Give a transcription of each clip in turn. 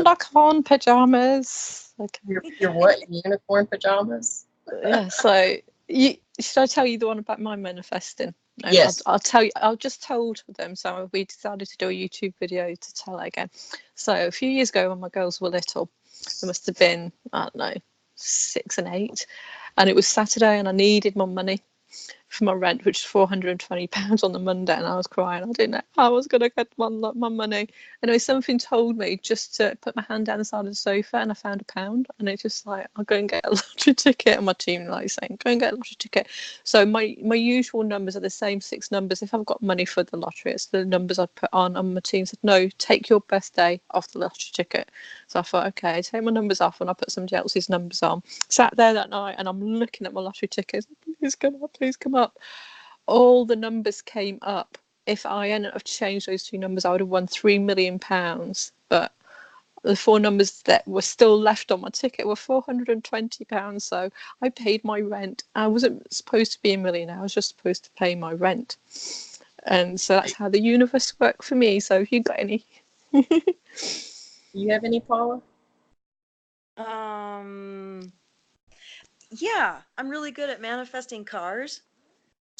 unicorn pajamas. Okay. Your what? Unicorn pajamas? Yeah. Should I tell you the one about my manifesting? No, Yes. I'll tell you. I just told them. So we decided to do a YouTube video to tell it again. So a few years ago, when my girls were little, there must have been, I don't know, 6 and 8, and it was Saturday, and I needed my money for my rent, which was £420 on the Monday, and I was crying. I didn't know how I was going to get my money. Anyway, something told me just to put my hand down the side of the sofa, and I found £1, and it's just like, I'll go and get a lottery ticket, and my team like saying, go and get a lottery ticket. So my usual numbers are the same 6 numbers. If I've got money for the lottery, it's the numbers I put on, and my team said, no, take your birthday off the lottery ticket. So I thought, okay, take my numbers off, and I put somebody else's numbers on. Sat there that night, and I'm looking at my lottery tickets. Please come up, please come up. All the numbers came up. If I hadn't have changed those 2 numbers, I would have won £3 million. But the 4 numbers that were still left on my ticket were £420. So I paid my rent. I wasn't supposed to be a millionaire. I was just supposed to pay my rent. And so that's how the universe worked for me. So if you got any. Do you have any, Paula? Yeah, I'm really good at manifesting cars.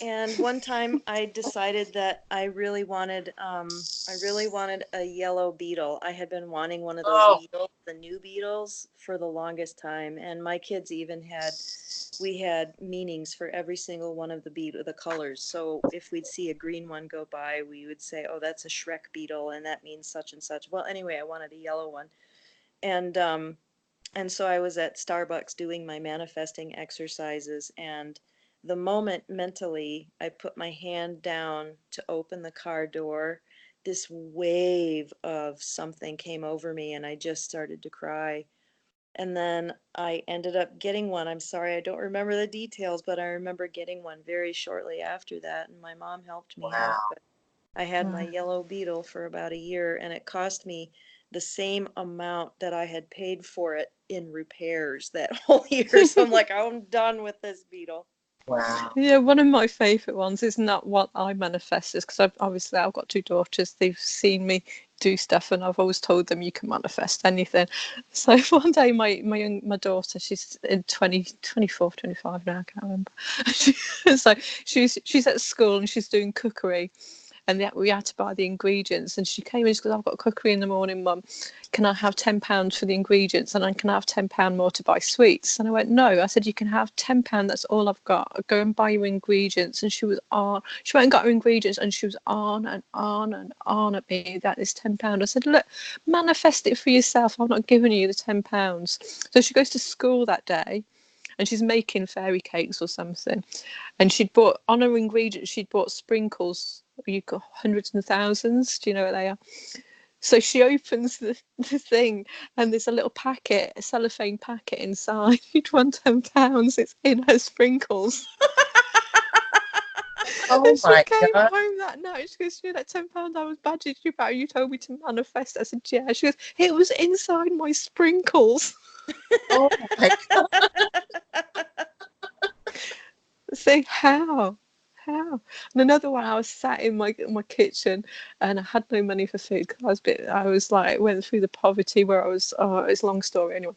And one time I decided that I really wanted a yellow Beetle. I had been wanting one of those Beetles, the new Beetles, for the longest time. And my kids even we had meanings for every single one of the colors. So if we'd see a green one go by, we would say, oh, that's a Shrek Beetle, and that means such and such. Well, anyway, I wanted a yellow one. And so I was at Starbucks doing my manifesting exercises, and the moment mentally I put my hand down to open the car door, this wave of something came over me, and I just started to cry. And then I ended up getting one. I'm sorry, I don't remember the details, but I remember getting one very shortly after that, and my mom helped me out. But I had my yellow Beetle for about a year, and it cost me the same amount that I had paid for it in repairs that whole year. So I'm like, I'm done with this Beetle. Wow. Yeah, one of my favourite ones is not what I manifested, because I've got 2 daughters. They've seen me do stuff, and I've always told them you can manifest anything. So one day my daughter, she's in 24, 25 now, I can't remember. So she's at school and she's doing cookery, and we had to buy the ingredients, and she came in, she goes, I've got cookery in the morning, Mum, can I have £10 for the ingredients, and can I have £10 more to buy sweets? And I went, no. I said, you can have £10, that's all I've got, I'll go and buy your ingredients. And she went and got her ingredients, and she was on and on and on at me, that is £10. I said, look, manifest it for yourself, I'm not giving you the £10. So she goes to school that day, and she's making fairy cakes or something, and she'd bought, on her ingredients, she'd bought sprinkles. You got hundreds and thousands, do you know what they are? So she opens the thing, and there's a little packet, a cellophane packet inside. You'd won £10, it's in her sprinkles. Oh And she my came God. home that night, she goes, you know, that £10 I was badgered you about, you told me to manifest. I said, yeah. She goes, it was inside my sprinkles. Oh my God. Say, how? And another one, I was sat in my kitchen, and I had no money for food, because went through the poverty where I was. Oh, it's a long story anyway.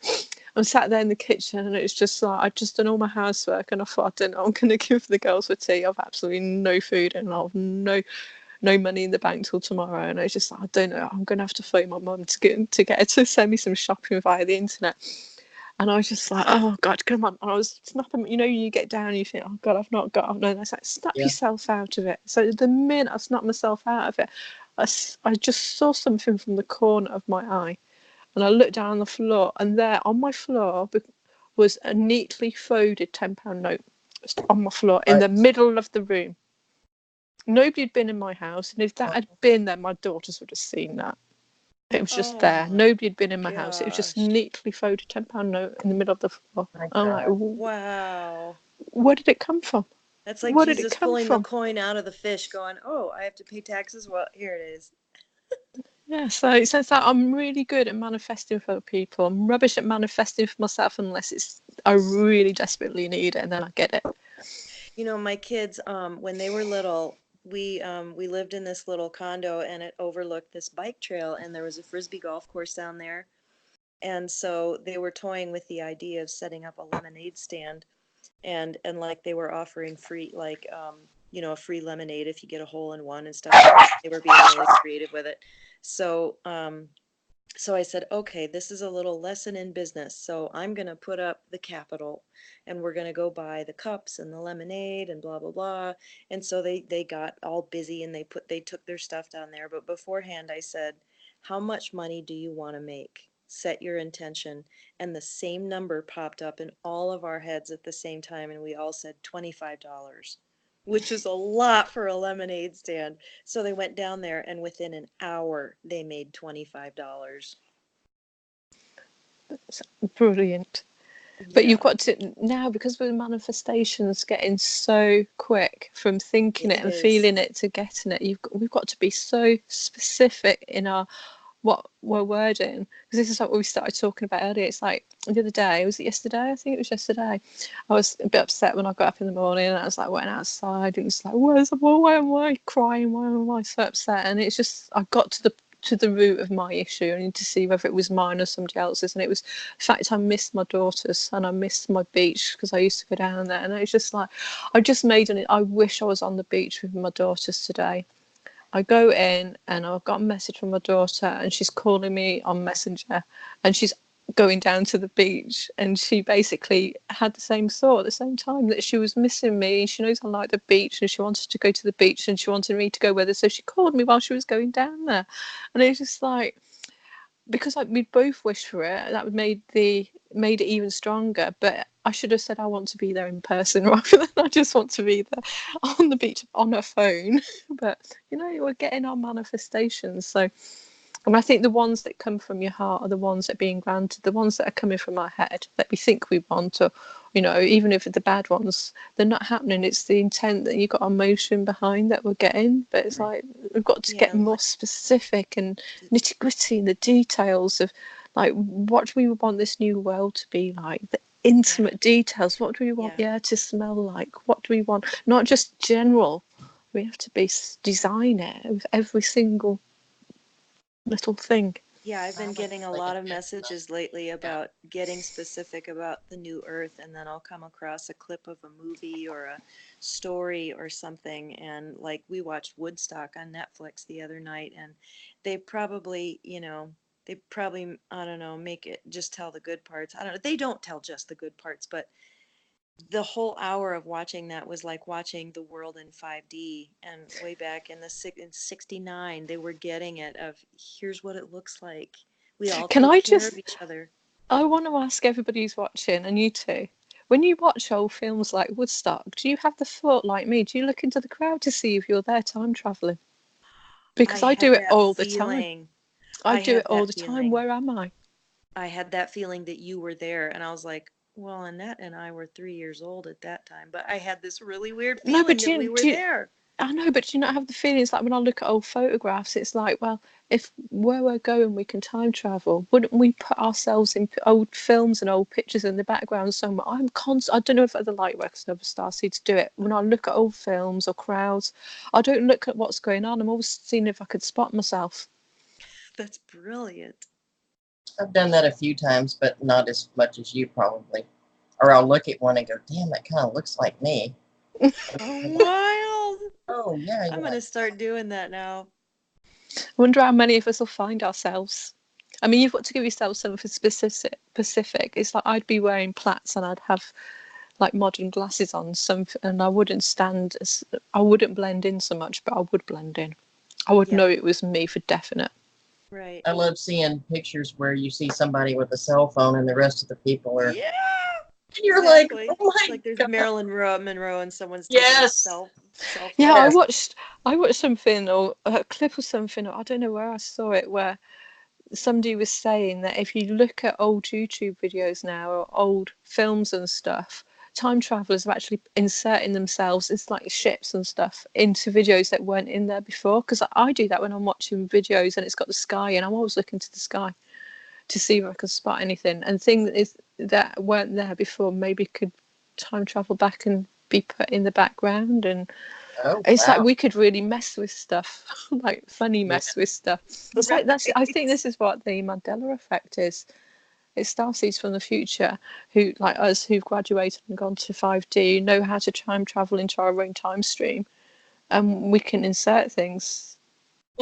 I'm sat there in the kitchen, and it's just like, I'd just done all my housework, and I thought, I don't know, I'm going to give the girls for tea. I've absolutely no food, and I've no money in the bank till tomorrow. And it's just like, I don't know, I'm going to have to phone my mum to get her to send me some shopping via the internet. And I was just like, oh God, come on. And I was snapping, you know, you get down and you think, oh God, I've not got, no, that's like, snap yourself out of it. So the minute I snapped myself out of it, I just saw something from the corner of my eye. And I looked down on the floor, and there on my floor was a neatly folded £10 note just on my floor in the middle of the room. Nobody had been in my house. And if that had been there, my daughters would have seen that. It was just there. Nobody had been in my house. It was just neatly folded £10 note in the middle of the floor. I'm like, wow. Where did it come from? That's like Jesus pulling the coin out of the fish, going, oh, I have to pay taxes? Well, here it is. Yeah, so it says that I'm really good at manifesting for people. I'm rubbish at manifesting for myself unless I really desperately need it, and then I get it. You know, my kids, when they were little, we lived in this little condo, and it overlooked this bike trail, and there was a frisbee golf course down there. And so they were toying with the idea of setting up a lemonade stand, and like they were offering free, like, a free lemonade if you get a hole in one and stuff like that. They were being really creative with it. So so I said, okay, this is a little lesson in business. So I'm going to put up the capital, and we're going to go buy the cups and the lemonade and blah, blah, blah. And so they got all busy, and they took their stuff down there. But beforehand, I said, how much money do you want to make? Set your intention. And the same number popped up in all of our heads at the same time. And we all said $25, which is a lot for a lemonade stand. So they went down there, and within an hour, they made $25. Brilliant. But Yeah, you've got to now, because the manifestations getting so quick from thinking it it and is. feeling it to getting it. We've got to be so specific in our what we're wording, because this is what we started talking about earlier. It's like the other day, was it yesterday? I think it was yesterday. I was a bit upset when I got up in the morning, and I was like, went outside, and it's like, why am I crying? Why am I so upset? And it's just, I got to the root of my issue. I need to see whether it was mine or somebody else's. And it was the fact I missed my daughters, and I missed my beach, because I used to go down there. And it's just like, I wish I was on the beach with my daughters today. I go in and I've got a message from my daughter, and she's calling me on Messenger, and she's going down to the beach, and she basically had the same thought at the same time, that she was missing me. She knows I like the beach, and she wanted to go to the beach, and she wanted me to go with her, so she called me while she was going down there. And it's just like, because we both wished for it, that made it even stronger. But I should have said I want to be there in person rather than I just want to be there on the beach on a phone. But we're getting our manifestations. So, and I think the ones that come from your heart are the ones that are being granted. The ones that are coming from our head that we think we want, or even if the bad ones, they're not happening. It's the intent that you've got emotion behind that we're getting. But it's Right. like we've got to get Yeah, more specific and nitty gritty in the details of, like, what do we want this new world to be like? The yeah, intimate details. What do we want yeah. the air to smell like? What do we want? Not just general. We have to design it with every single little thing. Yeah, I've been Sounds like getting a like lot a of good messages lately about getting specific about the new earth, and then I'll come across a clip of a movie or a story or something. And like, we watched Woodstock on Netflix the other night, and they probably, I don't know, make it just tell the good parts. I don't know. They don't tell just the good parts, but the whole hour of watching that was like watching the world in 5D. And way back in 69, they were getting it of, here's what it looks like. We all Can take I care of just? each other. I want to ask everybody who's watching, and you too. When you watch old films like Woodstock, do you have the thought like me? Do you look into the crowd to see if you're there time traveling? I Because I do had it that all the time. feeling. I I do it had all that the time. feeling. Where am I? I had that feeling that you were there. And I was like, well, Annette and I were 3 years old at that time. But I had this really weird No, but feeling that we were there. I know, but do you not have the feeling? It's like when I look at old photographs, it's like, well, if where we're going, we can time travel. Wouldn't we put ourselves in old films and old pictures in the background somewhere? I don't know if other light workers and other starseeds do it. When I look at old films or crowds, I don't look at what's going on. I'm always seeing if I could spot myself. That's brilliant. I've done that a few times, but not as much as you probably. Or I'll look at one and go, damn, that kind of looks like me. Oh, wild. Oh, yeah, I'm yeah. going to start doing that now. I wonder how many of us will find ourselves. I mean, you've got to give yourself something specific. It's like I'd be wearing plaits and I'd have like modern glasses on, and I wouldn't blend in so much, but I would blend in. I would Yep. know it was me for definite. Right. I love seeing pictures where you see somebody with a cell phone and the rest of the people are, Yeah, you're like, exactly. oh my Like there's God. Monroe and someone's taking a Yes, self Yeah, photo. yes. I watched something, or a clip or something, or I don't know where I saw it, where somebody was saying that if you look at old YouTube videos now, or old films and stuff, time travelers are actually inserting themselves, it's like ships and stuff, into videos that weren't in there before. Because I do that when I'm watching videos and it's got the sky, and I'm always looking to the sky to see if I can spot anything. And things that weren't there before maybe could time travel back and be put in the background. And Oh, it's like wow. we could really mess with stuff, like funny Yeah, mess with stuff. It's like Right. I think this is what the Mandela effect is. it's starseeds from the future who, like us, who've graduated and gone to 5D, know how to time travel into our own time stream, and we can insert things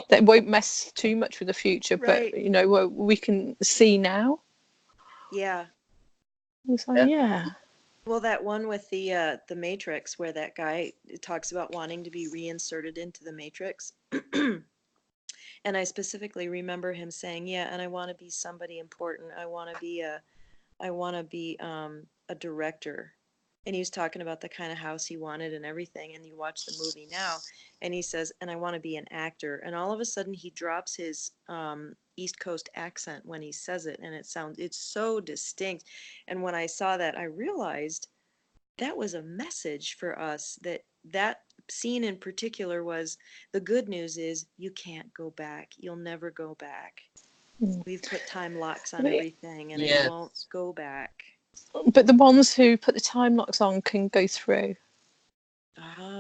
that won't mess too much with the future, Right. but you know, we can see now. Yeah. So yeah. Well, that one with the Matrix, where that guy talks about wanting to be reinserted into the Matrix. And I specifically remember him saying, "Yeah, and I want to be somebody important. I want to be a director." And he was talking about the kind of house he wanted and everything. And you watch the movie now, and he says, "And I want to be an actor." And all of a sudden, he drops his East Coast accent when he says it, and it's so distinct. And when I saw that, I realized that was a message for us, that scene in particular was, the good news is you can't go back. You'll never go back. We've put time locks on everything, and it won't go back. But the ones who put the time locks on can go through.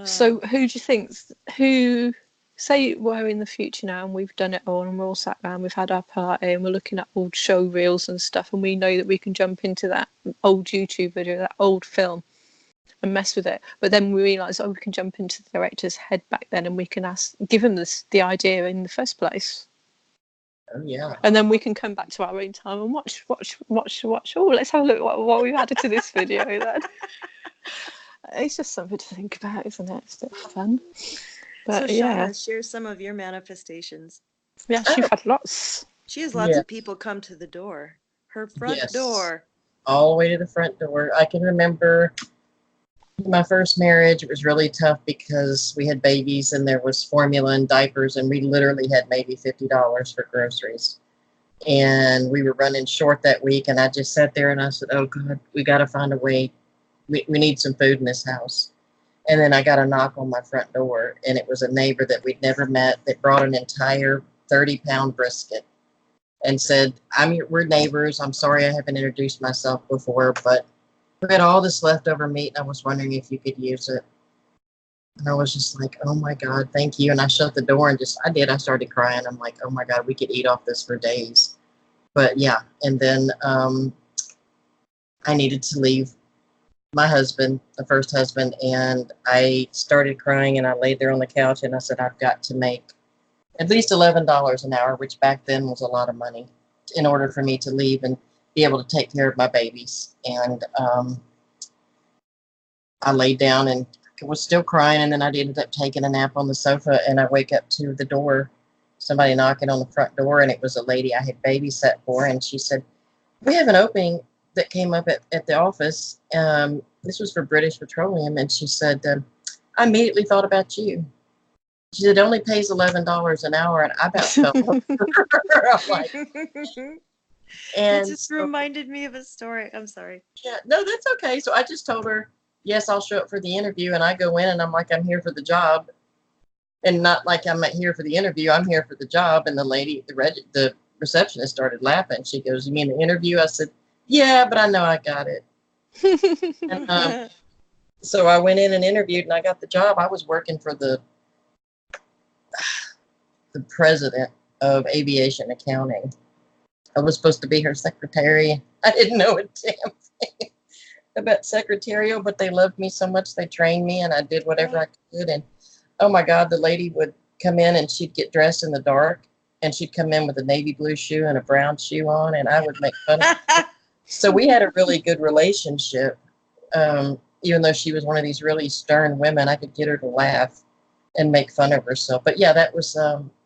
So who do you think, who, say we're in the future now and we've done it all and we're all sat around, we've had our party and we're looking at old show reels and stuff, and we know that we can jump into that old YouTube video, that old film, and mess with it. But then we realise, we can jump into the director's head back then and we can give him the idea in the first place. Oh yeah. And then we can come back to our own time and watch. Oh, let's have a look what we've added to this video then. It's just something to think about, isn't it? It's a bit fun. But so yeah. Shauna, share some of your manifestations. Yeah, she's had lots. She has lots of people come to the door. Her front door. All the way to the front door. I can remember my first marriage. It was really tough because we had babies and there was formula and diapers, and we literally had maybe $50 for groceries. And we were running short that week, and I just sat there and I said, oh God, we got to find a way. We need some food in this house. And then I got a knock on my front door, and it was a neighbor that we'd never met that brought an entire 30-pound brisket and said, we're neighbors. I'm sorry I haven't introduced myself before, but we had all this leftover meat, and I was wondering if you could use it. And I was just like, oh my God, thank you. And I shut the door and I started crying. I'm like, oh my God, we could eat off this for days. But yeah, and then I needed to leave my husband, the first husband, and I started crying, and I laid there on the couch and I said, I've got to make at least $11 an hour, which back then was a lot of money, in order for me to leave and be able to take care of my babies. And I laid down and was still crying, and then I ended up taking a nap on the sofa, and I wake up to the door, somebody knocking on the front door, and it was a lady I had babysat for, and she said, we have an opening that came up at the office. This was for British Petroleum, and she said, I immediately thought about you. She said, it only pays $11 an hour, and I about fell over. I'm like, and it just reminded me of a story. I'm sorry. Yeah, no, that's okay. So I just told her, yes, I'll show up for the interview, and I go in and I'm like, I'm here for the job, and not like I'm not here for the interview. I'm here for the job. And the lady, the receptionist, started laughing. She goes, you mean the interview? I said, yeah, but I know I got it. And, so I went in and interviewed, and I got the job. I was working for the president of aviation accounting. I was supposed to be her secretary. I didn't know a damn thing about secretarial, but they loved me so much they trained me, and I did whatever I could. And oh my God, the lady would come in and she'd get dressed in the dark, and she'd come in with a navy blue shoe and a brown shoe on, and I would make fun of her. So we had a really good relationship. Even though she was one of these really stern women, I could get her to laugh and make fun of herself. But yeah, that was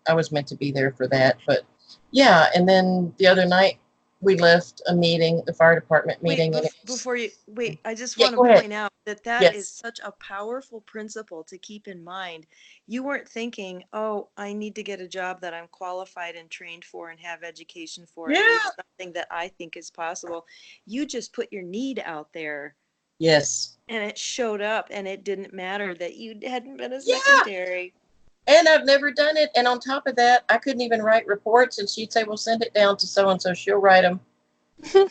I was meant to be there for that. But yeah, and then the other night we left a meeting, the fire department meeting. Before you wait, I just want to point out that is such a powerful principle to keep in mind. You weren't thinking, oh, I need to get a job that I'm qualified and trained for and have education for. Yeah. It's something that I think is possible. You just put your need out there. Yes. And it showed up, and it didn't matter that you hadn't been a secretary. And I've never done it. And on top of that, I couldn't even write reports. And she'd say, well, send it down to so-and-so. She'll write them. And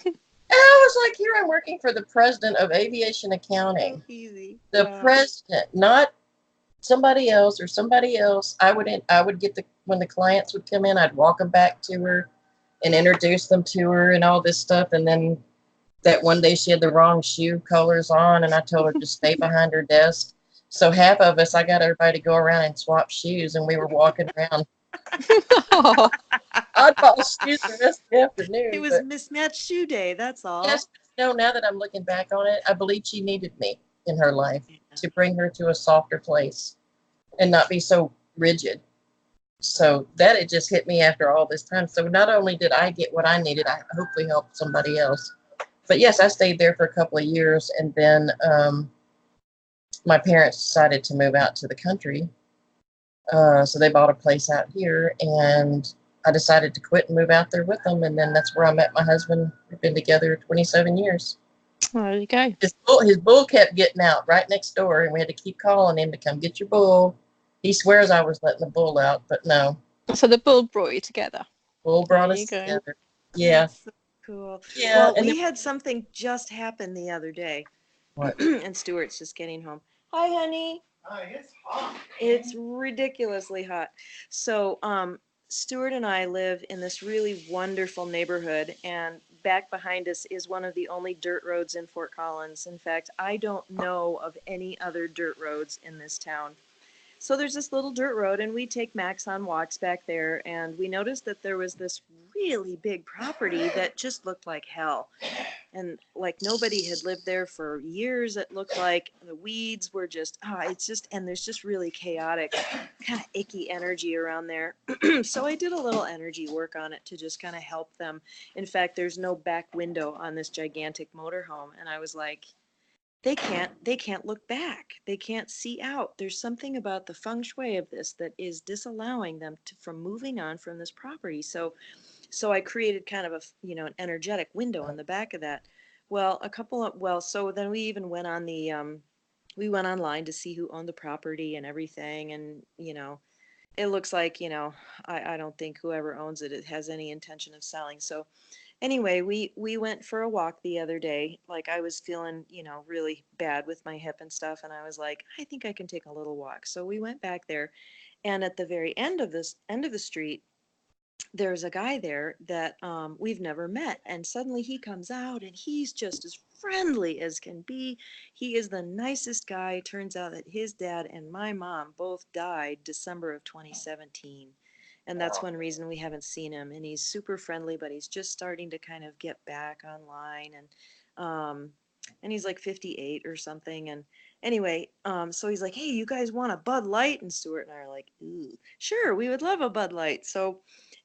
I was like, here I'm working for the president of aviation accounting. So easy. The president, not somebody else or somebody else. I would get when the clients would come in, I'd walk them back to her. and introduced them to her and all this stuff. And then that one day she had the wrong shoe colors on, and I told her to stay behind her desk. So half of us, I got everybody to go around and swap shoes, and we were walking around Oh, oddball shoes the rest of the It afternoon. was But mismatched shoe day, that's all. yes, now that I'm looking back on it, I believe she needed me in her life Yeah. to bring her to a softer place and not be so rigid. So that it just hit me after all this time. So not only did I get what I needed, I hopefully helped somebody else. But yes, I stayed there for a couple of years, and then my parents decided to move out to the country. So they bought a place out here, and I decided to quit and move out there with them. And then that's where I met my husband. We've been together 27 years. there you go. His bull kept getting out right next door, and we had to keep calling him to come get your bull. He swears I was letting the bull out, but no, So the bull brought you together. bull There brought you us go. together. Yeah, That's so cool. yeah. Well, And then we had something just happen the other day, what? and Stuart's just getting home. Hi, honey. Hi, it's hot. It's ridiculously hot. So, Stuart and I live in this really wonderful neighborhood, and back behind us is one of the only dirt roads in Fort Collins. In fact, I don't know of any other dirt roads in this town. So there's this little dirt road, and we take Max on walks back there, and we noticed that there was this really big property that just looked like hell. And like nobody had lived there for years. It looked like the weeds were just, it's just, and there's just really chaotic, kind of icky energy around there. So I did a little energy work on it to just kind of help them. In fact, there's no back window on this gigantic motorhome. And I was like, they can't look back. They can't see out. There's something about the feng shui of this that is disallowing them from moving on from this property. So I created kind of an energetic window in the back of that. So then we even went on we went online to see who owned the property and everything. And, it looks like, I don't think whoever owns it has any intention of selling. So anyway, we went for a walk the other day. Like I was feeling, really bad with my hip and stuff. And I was like, I think I can take a little walk. So we went back there. And at the very end of the street, there's a guy there that we've never met. And suddenly he comes out and he's just as friendly as can be. He is the nicest guy. Turns out that his dad and my mom both died December of 2017. And that's one reason we haven't seen him. And he's super friendly, but he's just starting to kind of get back online. And he's like 58 or something. And anyway, so he's like, hey, you guys want a Bud Light? And Stuart and I are like, ooh, sure, we would love a Bud Light. So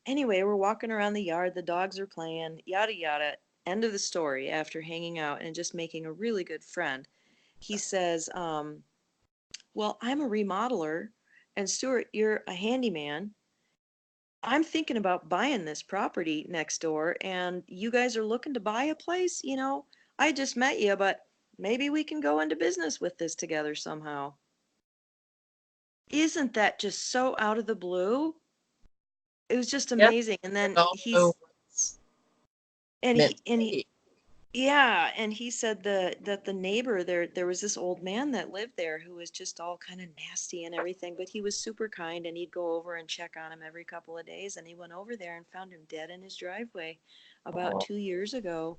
anyway, we're walking around the yard, the dogs are playing, yada yada. End of the story. After hanging out and just making a really good friend, he says, well, I'm a remodeler, and Stuart, you're a handyman. I'm thinking about buying this property next door, and you guys are looking to buy a place. I just met you, but maybe we can go into business with this together somehow. Isn't that just so out of the blue? It was just Yep. amazing. And then Also and meant he, and to he, be. yeah, and he said that the neighbor there was this old man that lived there who was just all kind of nasty and everything, but he was super kind, and he'd go over and check on him every couple of days. And he went over there and found him dead in his driveway about Oh, 2 years ago.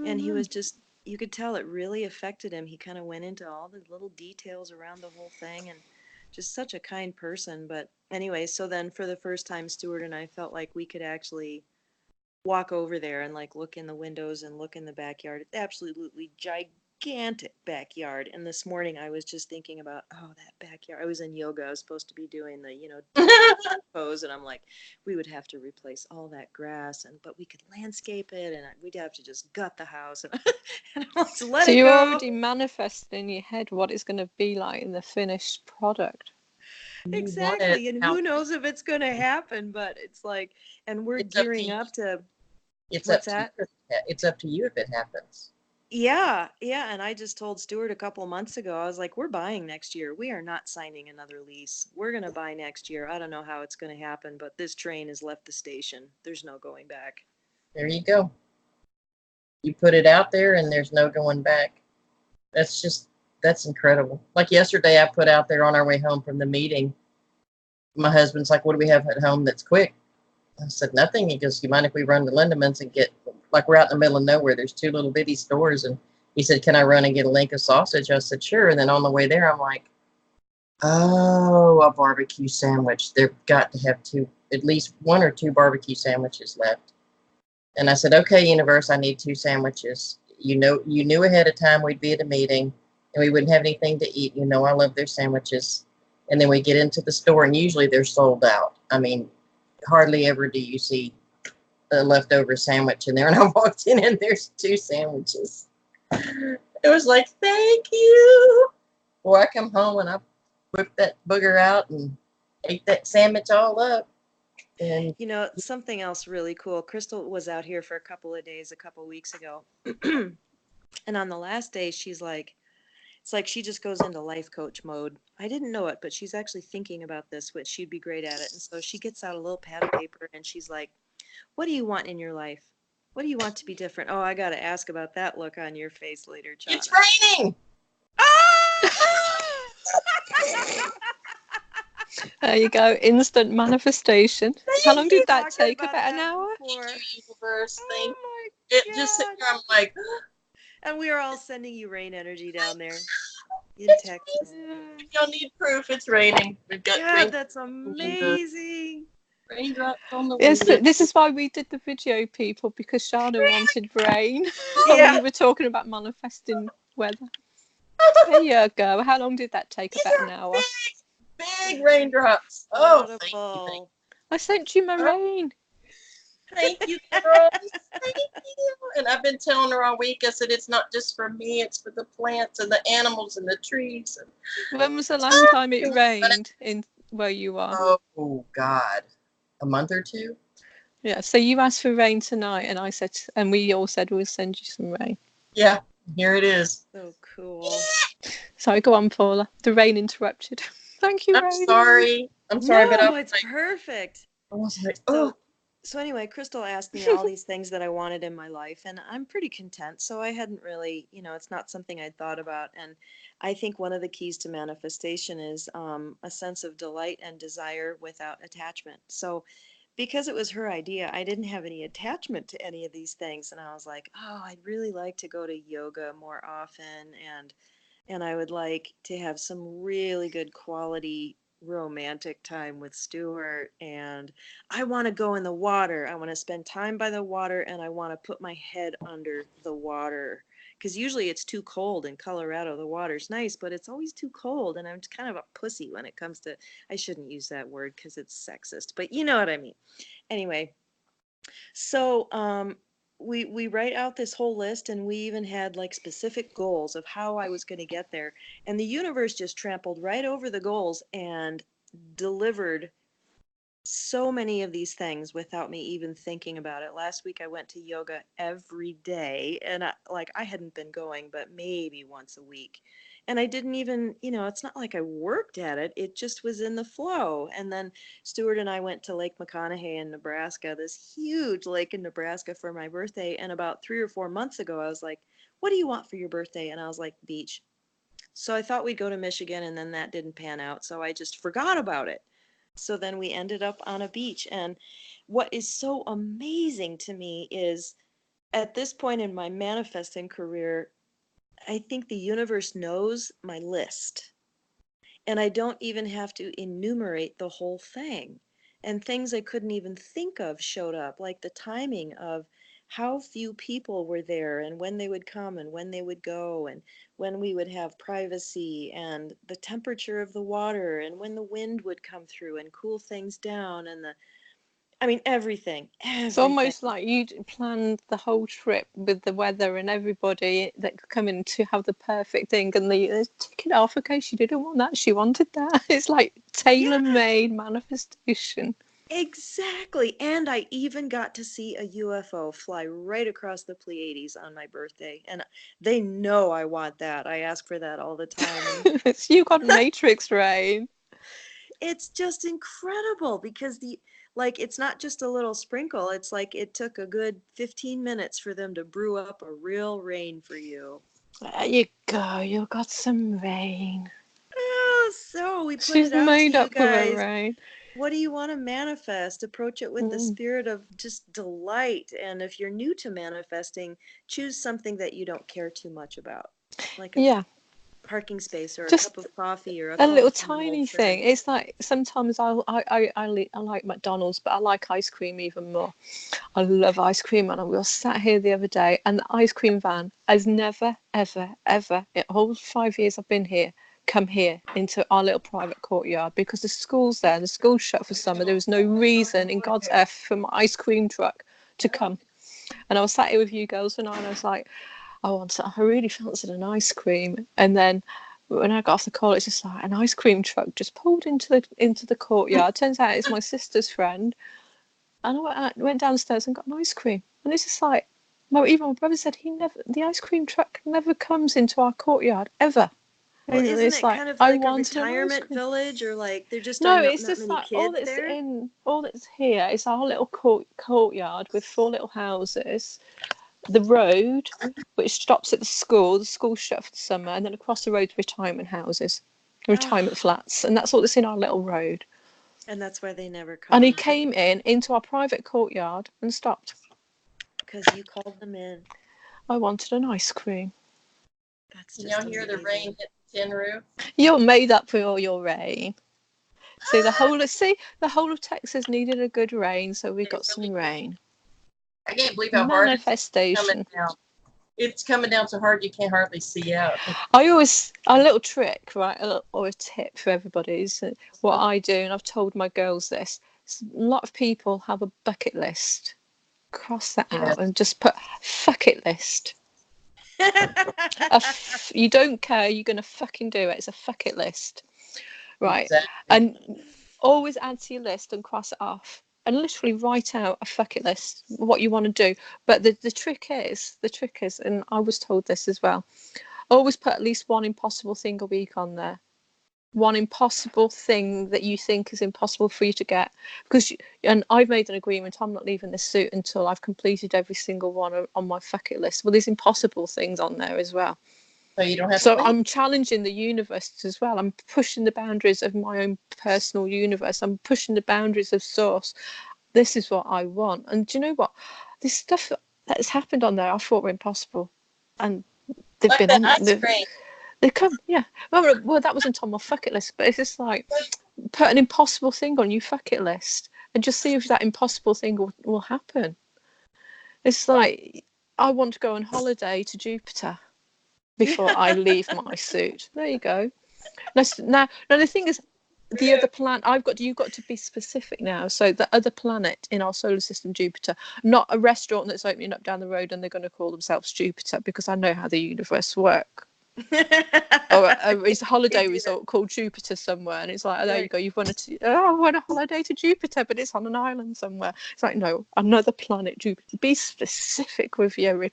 And he was just, you could tell it really affected him. He kind of went into all the little details around the whole thing, and just such a kind person. But anyway, so then for the first time, Stuart and I felt like we could actually walk over there and like look in the windows and look in the backyard. It's absolutely gigantic backyard. And this morning I was just thinking about, oh, that backyard. I was in yoga. I was supposed to be doing the, pose, and I'm like, we would have to replace all that grass, but we could landscape it, and we'd have to just gut the house and, and I'll just let So it you're go. already manifesting in your head what it's going to be like in the finished product. you want it Exactly. And how who knows if it's going to happen, but it's like, and we're it's up to gearing you. up to, It's what's up to you. that? It's up to you if it happens. Yeah, yeah. And I just told Stuart a couple months ago, I was like, we're buying next year. We are not signing another lease. We're going to buy next year. I don't know how it's going to happen, but this train has left the station. There's no going back. There you go. You put it out there, and there's no going back. That's incredible. Like yesterday, I put out there on our way home from the meeting. My husband's like, "What do we have at home that's quick?" I said, nothing. He goes, you mind if we run to Lindemans and get, like, we're out in the middle of nowhere. There's two little bitty stores. And he said, can I run and get a link of sausage? I said, sure. And then on the way there, I'm like, oh, a barbecue sandwich. They've got to have at least one or two barbecue sandwiches left. And I said, okay, universe, I need 2 sandwiches. You knew ahead of time we'd be at a meeting and we wouldn't have anything to eat. You know, I love their sandwiches. And then we get into the store and usually they're sold out. I mean, hardly ever do you see a leftover sandwich in there. And I walked in and there's 2 sandwiches. It was like, thank you. Well, I come home and I whipped that booger out and ate that sandwich all up. And You know, something else really cool. Crystal was out here for a couple of days a couple weeks ago. And on the last day, she's like, it's like she just goes into life coach mode. I didn't know it, but she's actually thinking about this, which she'd be great at it. And so she gets out a little pad of paper and she's like, what do you want in your life? What do you want to be different? Oh, I got to ask about that look on your face later, Chana. it's raining. There you go, instant manifestation. How long did that Talking take? about About an that hour? before. Thank you, universe. Thank Oh it. my Just sitting God. there, I'm like, And we are all sending you rain energy down there in it's Texas. raining. Y'all need proof it's raining. We've got God, that's the amazing. raindrops on the Yes, window. this is why we did the video, people, because Shana wanted rain. Yeah. We were talking about manifesting weather. There you go. How long did that take? About an hour. Big raindrops. Oh, Beautiful. I sent you my rain. thank you, girls. Thank you. And I've been telling her all week, I said, it's not just for me, it's for the plants and the animals and the trees. When was the last time it rained in where you are? Oh, God. A month or 2? Yeah, so you asked for rain tonight, and I said, and we all said we'll send you some rain. Yeah, here it is. So cool. Sorry, go on, Paula. The rain interrupted. Thank you, I'm rain. sorry. I'm sorry, but I No, was it's like, perfect. oh. So anyway, Crystal asked me all these things that I wanted in my life, and I'm pretty content. So I hadn't really, it's not something I'd thought about. And I think one of the keys to manifestation is a sense of delight and desire without attachment. So because it was her idea, I didn't have any attachment to any of these things. And I was like, oh, I'd really like to go to yoga more often. And I would like to have some really good quality romantic time with Stuart. And I want to go in the water. I want to spend time by the water and I want to put my head under the water. Because usually it's too cold in Colorado. The water's nice, but it's always too cold. And I'm kind of a pussy when it comes to, I shouldn't use that word because it's sexist, but you know what I mean. Anyway, so we write out this whole list and we even had like specific goals of how I was going to get there. And the universe just trampled right over the goals and delivered so many of these things without me even thinking about it. Last week I went to yoga every day and I hadn't been going but maybe once a week. And I didn't even, it's not like I worked at it. It just was in the flow. And then Stuart and I went to Lake McConaughey in Nebraska, this huge lake in Nebraska for my birthday. And about 3 or 4 months ago, I was like, what do you want for your birthday? And I was like, beach. So I thought we'd go to Michigan and then that didn't pan out. So I just forgot about it. So then we ended up on a beach. And what is so amazing to me is at this point in my manifesting career, I think the universe knows my list. And I don't even have to enumerate the whole thing. And things I couldn't even think of showed up, like the timing of how few people were there and when they would come and when they would go and when we would have privacy and the temperature of the water and when the wind would come through and cool things down and everything. It's almost like you planned the whole trip with the weather and everybody that could come in to have the perfect thing, and they tick it off. Okay, she didn't want that; she wanted that. It's like tailor-made manifestation. Exactly. And I even got to see a UFO fly right across the Pleiades on my birthday. And they know I want that. I ask for that all the time. You got Matrix rain. It's just incredible because it's not just a little sprinkle. It's like it took a good 15 minutes for them to brew up a real rain for you. There you go. You got some rain. Oh, so we put She's it out to made you up for her guys. rain. What do you want to manifest? Approach it with the spirit of just delight. And if you're new to manifesting, choose something that you don't care too much about, like a Yeah, parking space or a just cup of coffee or a a little call from an tiny old thing. friend. It's like sometimes I like McDonald's, but I like ice cream even more. I love ice cream, and we were sat here the other day, and the ice cream van has never, ever, ever, in all 5 years I've been here, come here into our little private courtyard because the school's there. The school's shut for summer. There was no reason in God's earth for my ice cream truck to come. And I was sat here with you girls tonight, and I was like, I really fancied an ice cream. And then when I got off the call, it's just like an ice cream truck just pulled into the courtyard. Turns out it's my sister's friend. And I went downstairs and got an ice cream. And it's just like, even my brother said the ice cream truck never comes into our courtyard, ever. Well, And isn't it's it like, kind of I like a wanted an ice retirement cream. village, or like there just are No, not, it's not just many like kids there? all that's here is our little courtyard with 4 little houses, the road, which stops at the school. The school's shut for the summer, and then across the road, retirement houses, retirement Oh, flats, and that's all that's in our little road. and that's why they never And he come, came into our private courtyard and stopped. because you called them in. I wanted an ice cream. That's Can y'all just hear the amazing. rain hit the tin roof? You're made up for all your rain. See the whole of Texas needed a good rain, so we got some rain. I can't believe how hard it's coming Manifestation. down. It's coming down so hard you can't hardly see out. A little trick, right, or a tip for everybody is what I do, and I've told my girls this. A lot of people have a bucket list. Cross that Yes. out and just put fuck it list. You don't care, you're gonna fucking do it. It's a fuck it list, right? Exactly. And always add to your list and cross it off. And literally write out a fuck it list, what you want to do. But the trick is, and I was told this as well, always put at least one impossible thing a week on there. One impossible thing that you think is impossible for you to get. And I've made an agreement, I'm not leaving this suit until I've completed every single one on my fuck it list. Well, there's impossible things on there as well. So you don't have So to leave. I'm challenging the universe as well. I'm pushing the boundaries of my own personal universe. I'm pushing the boundaries of source. This is what I want. And do you know what? This stuff that has happened on there, I thought were impossible. And they've Like been that on. ice cream. They come, yeah. Well, that wasn't on my fuck it list, but it's just like put an impossible thing on your fuck it list and just see if that impossible thing will happen. It's like, I want to go on holiday to Jupiter before I leave my suit. There you go. Now, the thing is, the other planet, you've got to be specific now. So the other planet in our solar system, Jupiter, not a restaurant that's opening up down the road and they're going to call themselves Jupiter, because I know how the universe works. Or it's a holiday resort called Jupiter somewhere, and it's like, oh, there you go, you've wanted to, I want a holiday to Jupiter, but it's on an island somewhere. It's like, no, another planet, Jupiter. Be specific with your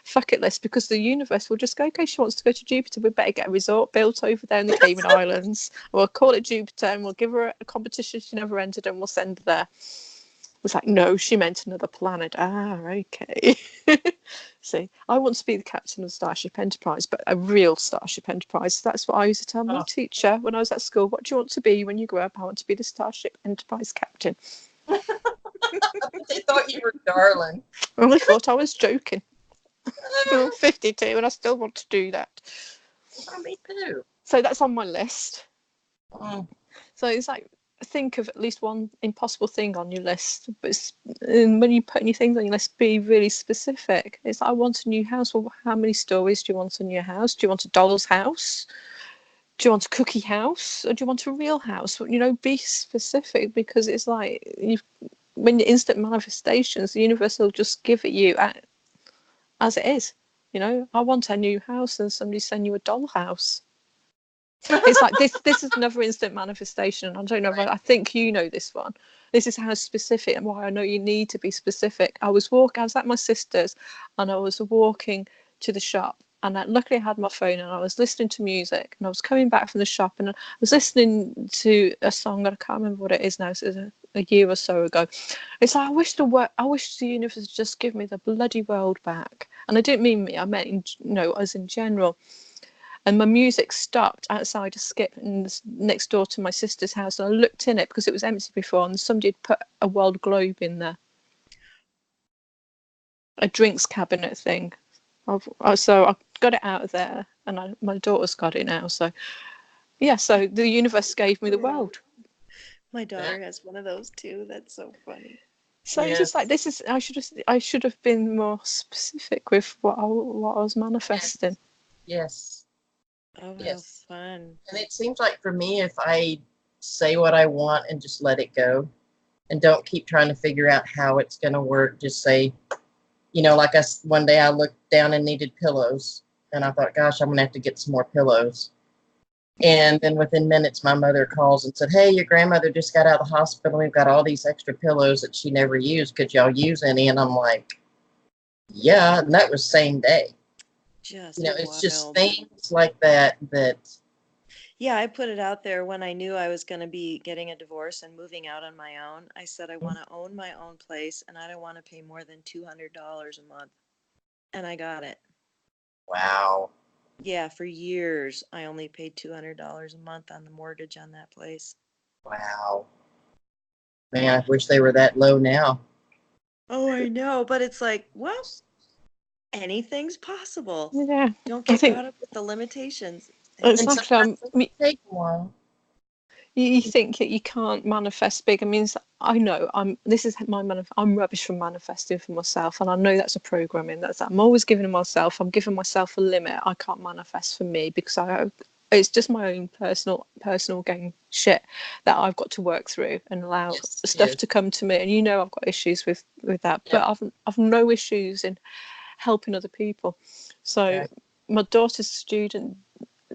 fuck it list, because the universe will just go, okay, she wants to go to Jupiter, we better get a resort built over there in the Cayman Islands. We'll call it Jupiter, and we'll give her a competition she never entered, and we'll send her there. It was like, no, she meant another planet. Okay. See, I want to be the captain of Starship Enterprise, but a real Starship Enterprise. That's what I used to tell my teacher when I was at school. What do you want to be when you grow up? I want to be the Starship Enterprise captain. They thought you were darling. I only thought I was joking. I'm 52 and I still want to do that. Oh, me too. So that's on my list. Mm. So it's like, think of at least one impossible thing on your list, but when you put any things on your list, be really specific. It's like, I want a new house. Well, how many stories do you want in your house? Do you want a doll's house? Do you want a cookie house, or do you want a real house? Be specific, because it's like, when you're instant manifestations, the universe will just give it you as it is. I want a new house, and somebody send you a doll house. It's like this is another instant manifestation. I don't know if I think you know this one. This is how specific, and why I know you need to be specific. I was at my sister's, and I was walking to the shop, and luckily I had my phone, and I was listening to music, and I was coming back from the shop, and I was listening to a song that I can't remember what it is now. So it's a year or so ago. It's like, I wish the universe would just give me the bloody world back. And I didn't mean me, I meant as in general. and my music stopped outside a skip next door to my sister's house. And I looked in it because it was empty before, and somebody had put a world globe in there, a drinks cabinet thing. So I got it out of there, and my daughter's got it now. So yeah, so the universe gave me the world. My daughter has one of those too. That's so funny. So it's just like, this is, I should have been more specific with what I was manifesting. Yes. Oh, Yes. how fun. And it seems like for me, if I say what I want and just let it go and don't keep trying to figure out how it's going to work, just say, you know, like one day I looked down and needed pillows, and I thought, gosh, I'm going to have to get some more pillows. And then within minutes, my mother calls and said, hey, your grandmother just got out of the hospital. We've got all these extra pillows that she never used. Could y'all use any? And I'm like, yeah. And that was same day. Just You know, it's just wild. things like that. Yeah, I put it out there when I knew I was going to be getting a divorce and moving out on my own. I said I want to own my own place, and I don't want to pay more than $200 a month. And I got it. Wow. Yeah, for years, I only paid $200 a month on the mortgage on that place. Wow. Man, I wish they were that low now. Oh, I know, but it's like, well, anything's possible. Yeah, Don't I get think caught up with the limitations. And exactly. sometimes it take a while. You think that you can't manifest big. I mean, I know I'm rubbish from manifesting for myself, and I know that's a programming. I'm always giving myself. I'm giving myself a limit. I can't manifest for me because it's just my own personal game shit that I've got to work through and allow stuff to come to me. And I've got issues with that, but I've no issues in helping other people. So my daughter's student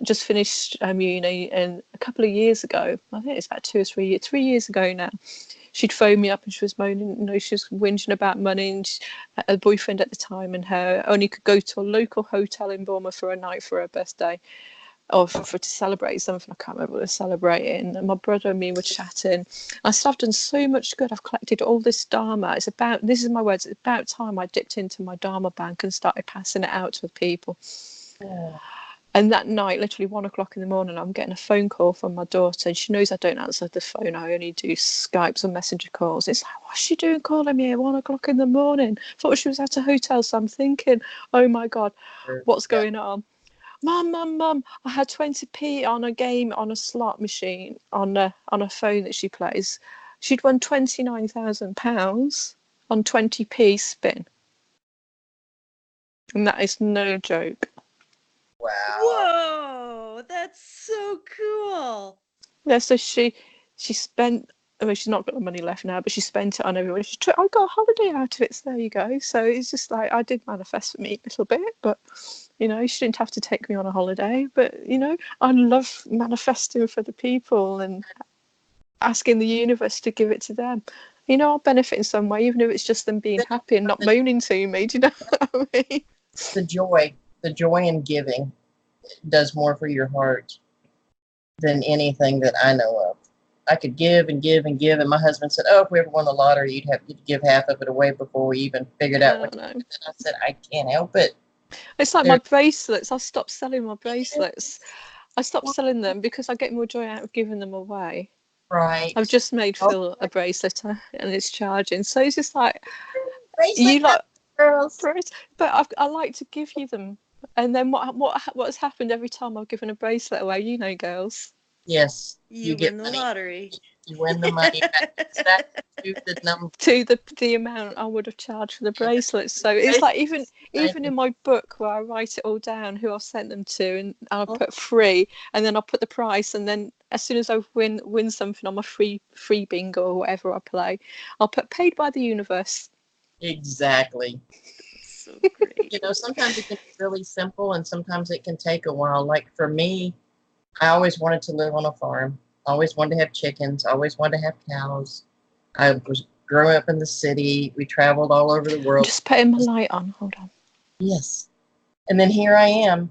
just finished uni, and a couple of years ago, I think it's about 3 years ago now, she'd phoned me up and she was moaning, she was whinging about money, and her boyfriend at the time and her only could go to a local hotel in Bournemouth for a night for her birthday, or for to celebrate something. I can't remember what they were celebrating. And my brother and me were chatting. I said, I've done so much good. I've collected all this Dharma. This is my words, it's about time I dipped into my Dharma bank and started passing it out to people. Oh. And that night, literally 1 o'clock in the morning, I'm getting a phone call from my daughter, and she knows I don't answer the phone. I only do Skypes or messenger calls. It's like, what's she doing calling me at 1 o'clock in the morning? Thought she was at a hotel. So I'm thinking, oh my God, what's going on? Mum, I had 20p on a game on a slot machine on a phone that she plays. She'd won £29,000 on 20p spin. And that is no joke. Wow. Whoa, that's so cool. Yeah, so she spent. I mean, she's not got the money left now, but she spent it on everyone. I got a holiday out of it, so there you go. So it's just like, I did manifest for me a little bit, but she didn't have to take me on a holiday. But I love manifesting for the people and asking the universe to give it to them. I'll benefit in some way, even if it's just them being happy and not moaning to me. Do you know what I mean? The joy in giving does more for your heart than anything that I know of. I could give and give and give, and my husband said, "Oh, if we ever won the lottery, you'd have to give half of it away before we even figured out what to do." And I said, "I can't help it." It's like my bracelets. I stopped selling my bracelets. I stopped selling them because I get more joy out of giving them away. Right. I've just made Phil a bracelet, and it's charging. So it's just like, bracelet girls. But I like to give you them. And then what has happened every time I've given a bracelet away? Girls. Yes. You get win the money. lottery. You win the money back. To the number. To the amount I would have charged for the bracelets. So it's like, even in my book where I write it all down, who I've sent them to, and I'll put free, and then I'll put the price, and then as soon as I win something on my free bingo or whatever I play, I'll put paid by the universe. Exactly. So great. Sometimes it can be really simple, and sometimes it can take a while. Like for me, I always wanted to live on a farm. I always wanted to have chickens. I always wanted to have cows. I was growing up in the city. We traveled all over the world. Just putting my light on. Hold on. Yes. And then here I am,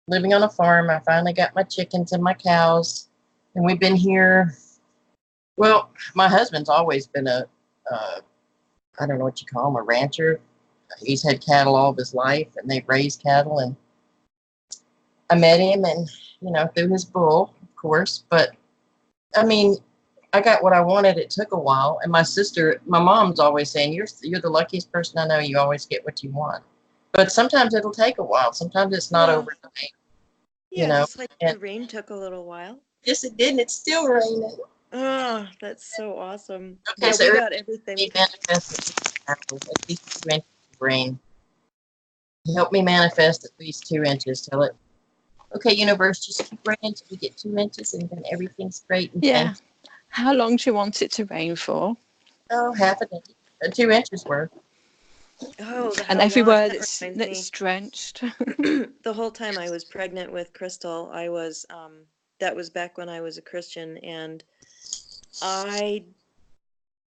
living on a farm. I finally got my chickens and my cows. And we've been here. Well, my husband's always been I don't know what you call him, a rancher. He's had cattle all of his life, and they've raised cattle. And I met him and, through his bull, of course. But, I mean, I got what I wanted. It took a while. And my mom's always saying, you're the luckiest person I know. You always get what you want. But sometimes it'll take a while. Sometimes it's not Well, overnight, yeah, just like And the rain took a little while. yes, it did. And it's still raining. Oh, that's so awesome. Okay, Yeah, so we everybody got everything. manifested at least 2 inches of rain. Help me manifest at least 2 inches. Tell it, okay, universe, just keep raining until we get 2 inches and then everything's great and Yeah. thanks. How long do you want it to rain for? Oh, half an inch, 2 inches worth. Oh, the And how long? everywhere That reminds that's me. drenched. The whole time I was pregnant with Crystal, I was that was back when I was a Christian, and I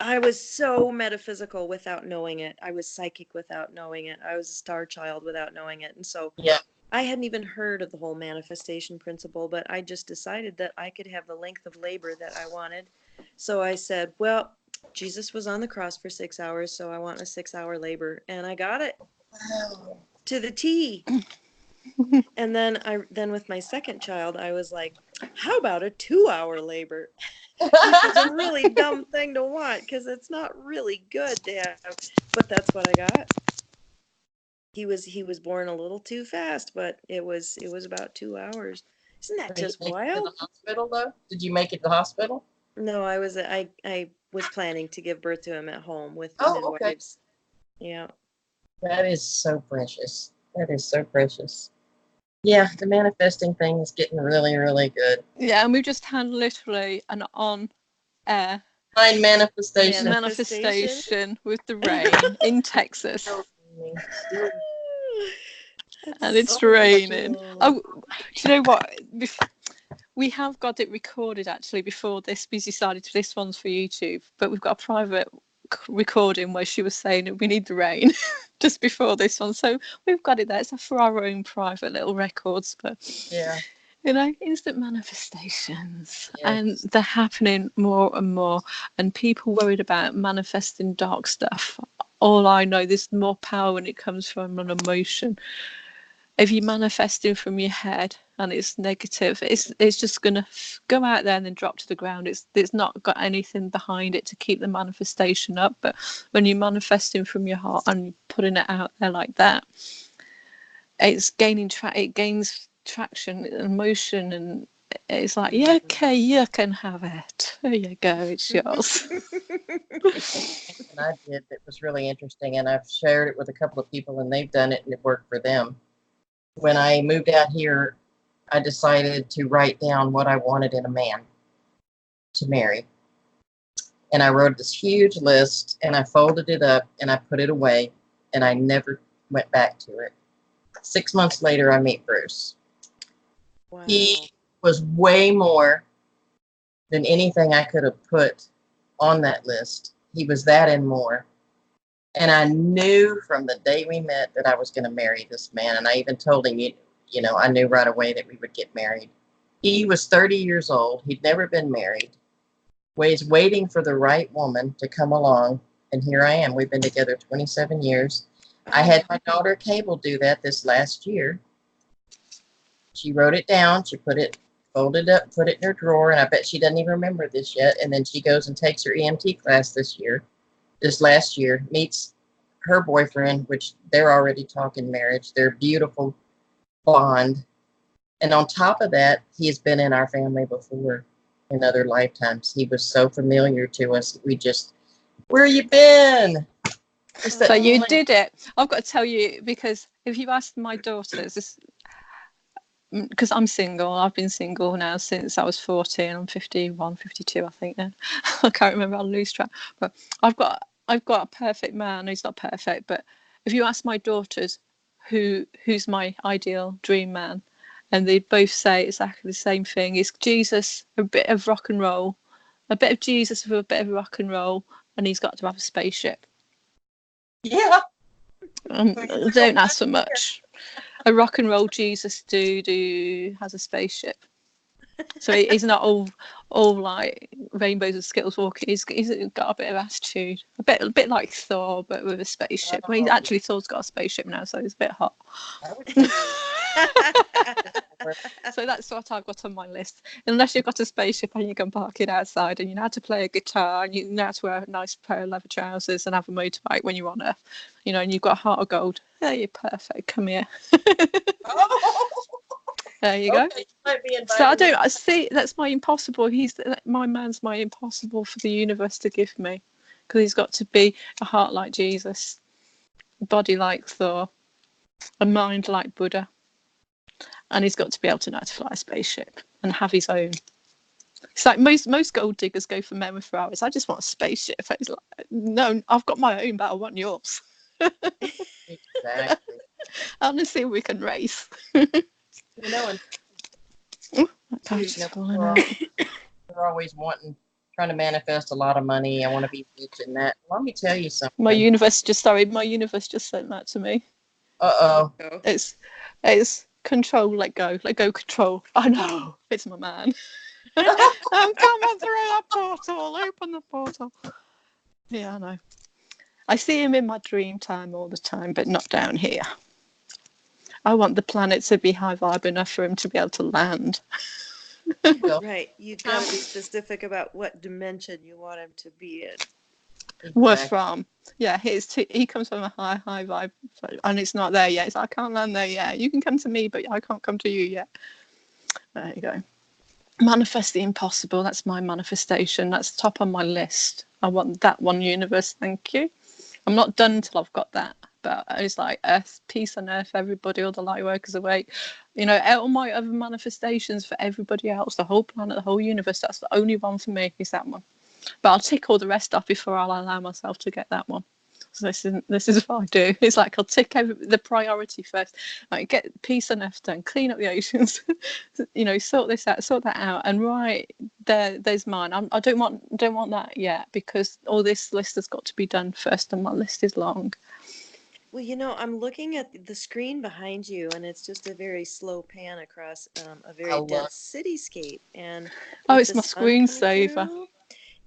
I was so metaphysical without knowing it. I was psychic without knowing it. I was a star child without knowing it. And so Yeah. I hadn't even heard of the whole manifestation principle, but I just decided that I could have the length of labor that I wanted. So I said, well, Jesus was on the cross for 6 hours, so I want a 6 hour labor. And I got it Wow. to the T. And then with my second child, I was like, how about a 2 hour labor? Which was a really dumb thing to want because it's not really good to have, but that's what I got. He was born a little too fast, but it was about 2 hours. Isn't that Did you just make it to wild? the hospital though? Did you make it to the hospital? No, I was planning to give birth to him at home with the Oh, okay. midwives. Yeah. That is so precious. That is so precious. Yeah, the manifesting thing is getting really, really good. Yeah, and we've just had literally an on-air Fine manifestation. Manifestation. manifestation with the rain in Texas. Still And That's it's so raining. cool. Oh, do you know what? We have got it recorded actually before this. We decided this one's for YouTube, but we've got a private recording where she was saying that we need the rain just before this one. So we've got it there. It's for our own private little records, but Yeah. instant manifestations, Yeah. and they're happening more and more. And people worried about manifesting dark stuff. All I know, there's more power when it comes from an emotion. If you're manifesting from your head and it's negative, it's just gonna go out there and then drop to the ground. It's not got anything behind it to keep the manifestation up. But when you're manifesting from your heart and putting it out there like that, it's gaining it gains traction and emotion, and it's like, yeah, okay, you can have it. There you go, it's yours. And I did that was really interesting, and I've shared it with a couple of people, and they've done it, and it worked for them. When I moved out here, I decided to write down what I wanted in a man to marry. And I wrote this huge list and I folded it up and I put it away and I never went back to it. 6 months later, I meet Bruce. Wow. He was way more than anything I could have put on that list. He was that and more. And I knew from the day we met that I was going to marry this man. And I even told him, I knew right away that we would get married. He was 30 years old. He'd never been married. Was waiting for the right woman to come along. And here I am. We've been together 27 years. I had my daughter Cable do that this last year. She wrote it down. She folded up, put it in her drawer. And I bet she doesn't even remember this yet. And then she goes and takes her EMT class this last year, meets her boyfriend, which they're already talking marriage. They're beautiful bond. And on top of that, he has been in our family before in other lifetimes. He was so familiar to us. Where you been? So you did it. I've got to tell you, because if you ask my daughters, because I'm single, I've been single now since I was 14. I'm 51, 52, I think now. I can't remember, I'll lose track. But I've got a perfect man. He's not perfect, but if you ask my daughters who's my ideal dream man, and they both say exactly the same thing: it's Jesus, a bit of rock and roll, a bit of Jesus with a bit of rock and roll, and he's got to have a spaceship. Yeah. Don't ask for much. A rock and roll Jesus dude who has a spaceship. So he's not all like rainbows and skittles walking. He's got a bit of attitude, a bit like Thor, but with a spaceship. Well, he's actually Thor's got a spaceship now, so he's a bit hot. I would say So that's what I've got on my list. Unless you've got a spaceship and you can park it outside and you know how to play a guitar and you know how to wear a nice pair of leather trousers and have a motorbike when you're on Earth, you know, and you've got a heart of gold. Yeah, you're perfect. Come here. There you go. Okay, you might be So I inviting me. see. That's my impossible. My man's my impossible for the universe to give me, because he's got to be a heart like Jesus, a body like Thor, a mind like Buddha, and he's got to be able to know how to fly a spaceship and have his own. It's like most gold diggers go for men with Ferraris. I just want a spaceship. It's like, no, I've got my own, but I want yours. Exactly. I want to see if we can race. You know, and That page is falling we're, out. we're always trying to manifest a lot of money. I want to be rich and that. Let me tell you something. My universe just sent that to me. Uh-oh. It's control, let go, control. I know, it's my man. I'm coming through that portal. Open the portal. Yeah, I know. I see him in my dream time all the time, but not down here. I want the planet to be high vibe enough for him to be able to land. Right. You've got to be specific about what dimension you want him to be in. Exactly. We're from. Yeah, he comes from a high vibe, and it's not there yet. It's like, I can't land there yet. You can come to me, but I can't come to you yet. There you go. Manifest the impossible. That's my manifestation. That's top on my list. I want that one universe. Thank you. I'm not done until I've got that. But it's like earth, peace on earth, everybody, all the light workers awake. You know, all my other manifestations for everybody else, the whole planet, the whole universe, that's the only one for me, is that one. But I'll tick all the rest off before I'll allow myself to get that one. So this is what I do. It's like I'll tick the priority first. Like, get peace on earth done, clean up the oceans, you know, sort that out, and right there's mine. I don't want that yet, because all this list has got to be done first, and my list is long. Well, you know, I'm looking at the screen behind you, and it's just a very slow pan across a very dense cityscape. And Oh, with it's the my sun coming screensaver. through,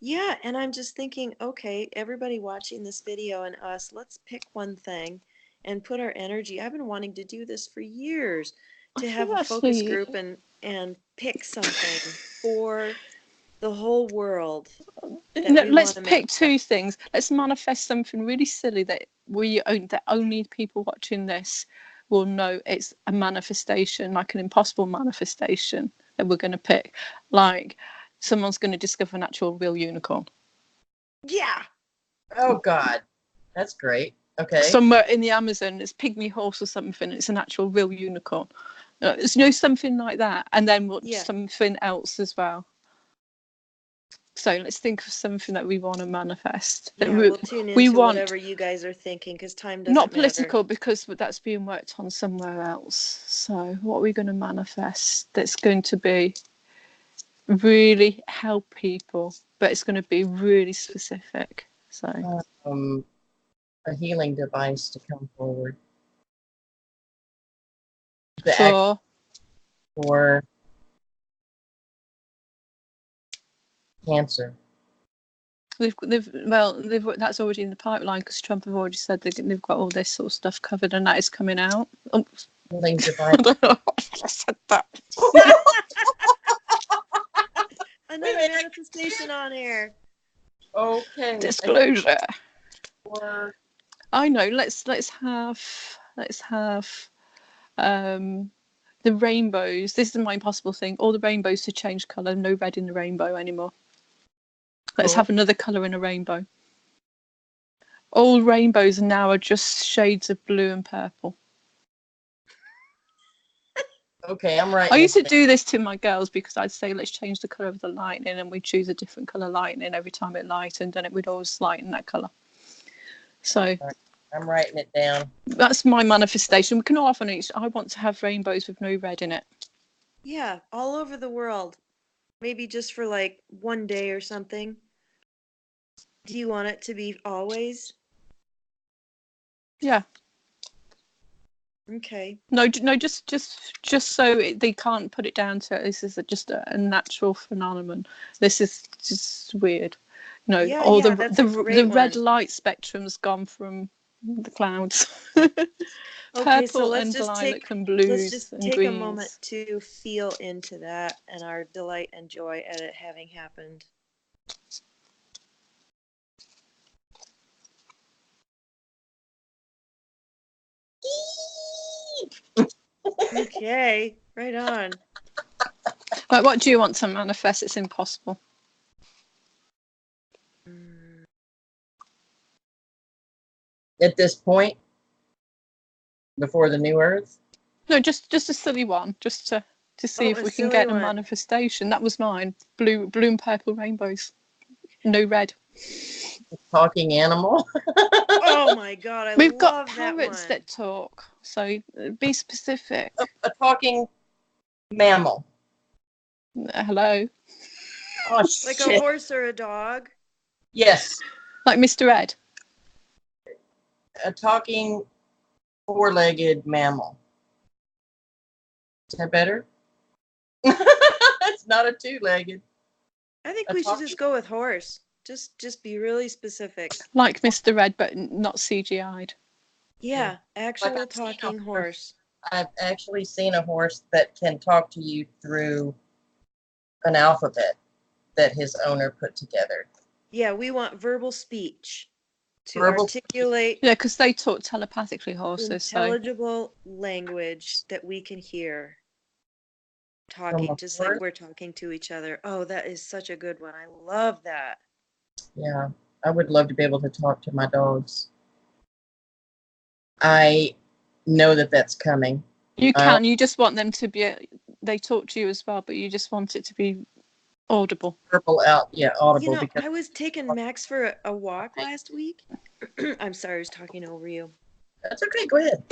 yeah, and I'm just thinking, okay, everybody watching this video and us, let's pick one thing and put our energy. I've been wanting to do this for years, to have a focus group and pick something for the whole world that No, we let's want to pick manifest. two things. Let's manifest something really silly that that only people watching this will know it's a manifestation, like an impossible manifestation that we're going to pick. Like, someone's going to discover an actual real unicorn. Yeah. Oh, God. That's great. Okay. Somewhere in the Amazon, it's pygmy horse or something. It's an actual real unicorn. It's, you know, something like that. And then something else as well. So let's think of something that we want to manifest. Yeah, we'll tune into whatever you guys are thinking, because time doesn't not matter. political, because that's being worked on somewhere else. So what are we going to manifest that's going to be really help people, but it's going to be really specific? So a healing device to come forward. For cancer. That's already in the pipeline, because Trump have already said they've got all this sort of stuff covered, and that is coming out. Healing device. I don't know why I said that. Another manifestation on air. Okay. Disclosure. Or I know. Let's have the rainbows. This is my impossible thing. All the rainbows to change colour. No red in the rainbow anymore. Let's have another colour in a rainbow. All rainbows now are just shades of blue and purple. Okay, I'm right. I used to do this to my girls, because I'd say, let's change the colour of the lightning, and we'd choose a different colour lightning every time it lightened, and it would always lighten that colour. So I'm writing it down. That's my manifestation. We can all have on each. I want to have rainbows with no red in it. Yeah, all over the world. Maybe just for like one day or something. Do you want it to be always? Yeah. Okay. No, just so they can't put it down to this is just a natural phenomenon. This is just weird. No, the red light spectrum's gone from the clouds. Okay, so Purple and lilac and blues and take a moment greens. to feel into that and our delight and joy at it having happened. Okay, right on. Like, what do you want to manifest? It's impossible. At this point, before the new Earth. No, just a silly one, just to see if a we can silly get a one. manifestation. That was mine. Blue and purple rainbows. No red. Talking animal. Oh my God, I We've got love that parrots one. that talk, so be specific. A talking mammal. Hello. Oh, Like a shit. horse or a dog? Yes. Like Mr. Ed. A talking four-legged mammal. Is that better? It's not a two-legged. I think A we should talking- just go with horse. Just be really specific. Like Mr. Ed, but not CGI'd. Yeah, actual I've seen a talking horse. I've actually seen a horse that can talk to you through an alphabet that his owner put together. Yeah, we want verbal speech to Verbal articulate Yeah, because they talk telepathically, horses. So intelligible language that we can hear. From Talking a just horse? like we're talking to each other. Oh, that is such a good one. I love that. Yeah, I would love to be able to talk to my dogs. I know that that's coming. you can. You just want them to be. They talk to you as well, but you just want it to be audible. Purple out, yeah, audible. You know, Because I was taking Max for a walk last week. I'm sorry, I was talking over you. that's okay. Go ahead.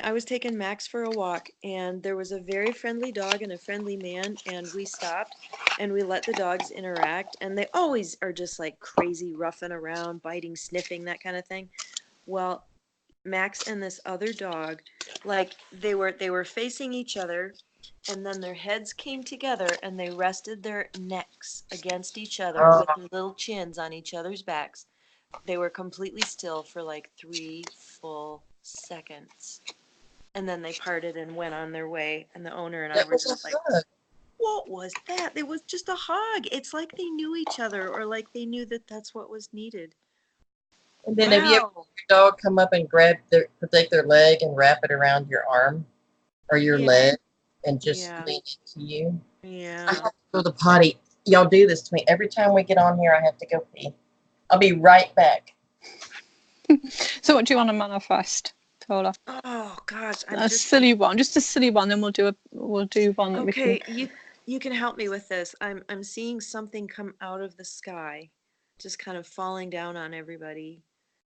I was taking Max for a walk, and there was a very friendly dog and a friendly man, and we stopped and we let the dogs interact, and they always are just like crazy roughing around, biting, sniffing, that kind of thing. Well, Max and this other dog, like they were facing each other, and then their heads came together and they rested their necks against each other with their little chins on each other's backs. They were completely still for like 3 full seconds. And then they parted and went on their way, and the owner and I That were was a just like, hug. what was that? It was just a hug. It's like they knew each other, or like they knew that that's what was needed. And then have you ever Wow. had your dog come up and take their leg and wrap it around your arm or your Yeah. leg and just Yeah. lean into you? I Yeah. have to go to the potty. Y'all do this to me. Every time we get on here, I have to go pee. I'll be right back. So, what do you want to manifest, Paula? Oh gosh, A silly one, just a silly one. Then we'll do one that we can. Okay, you can help me with this. I'm seeing something come out of the sky, just kind of falling down on everybody.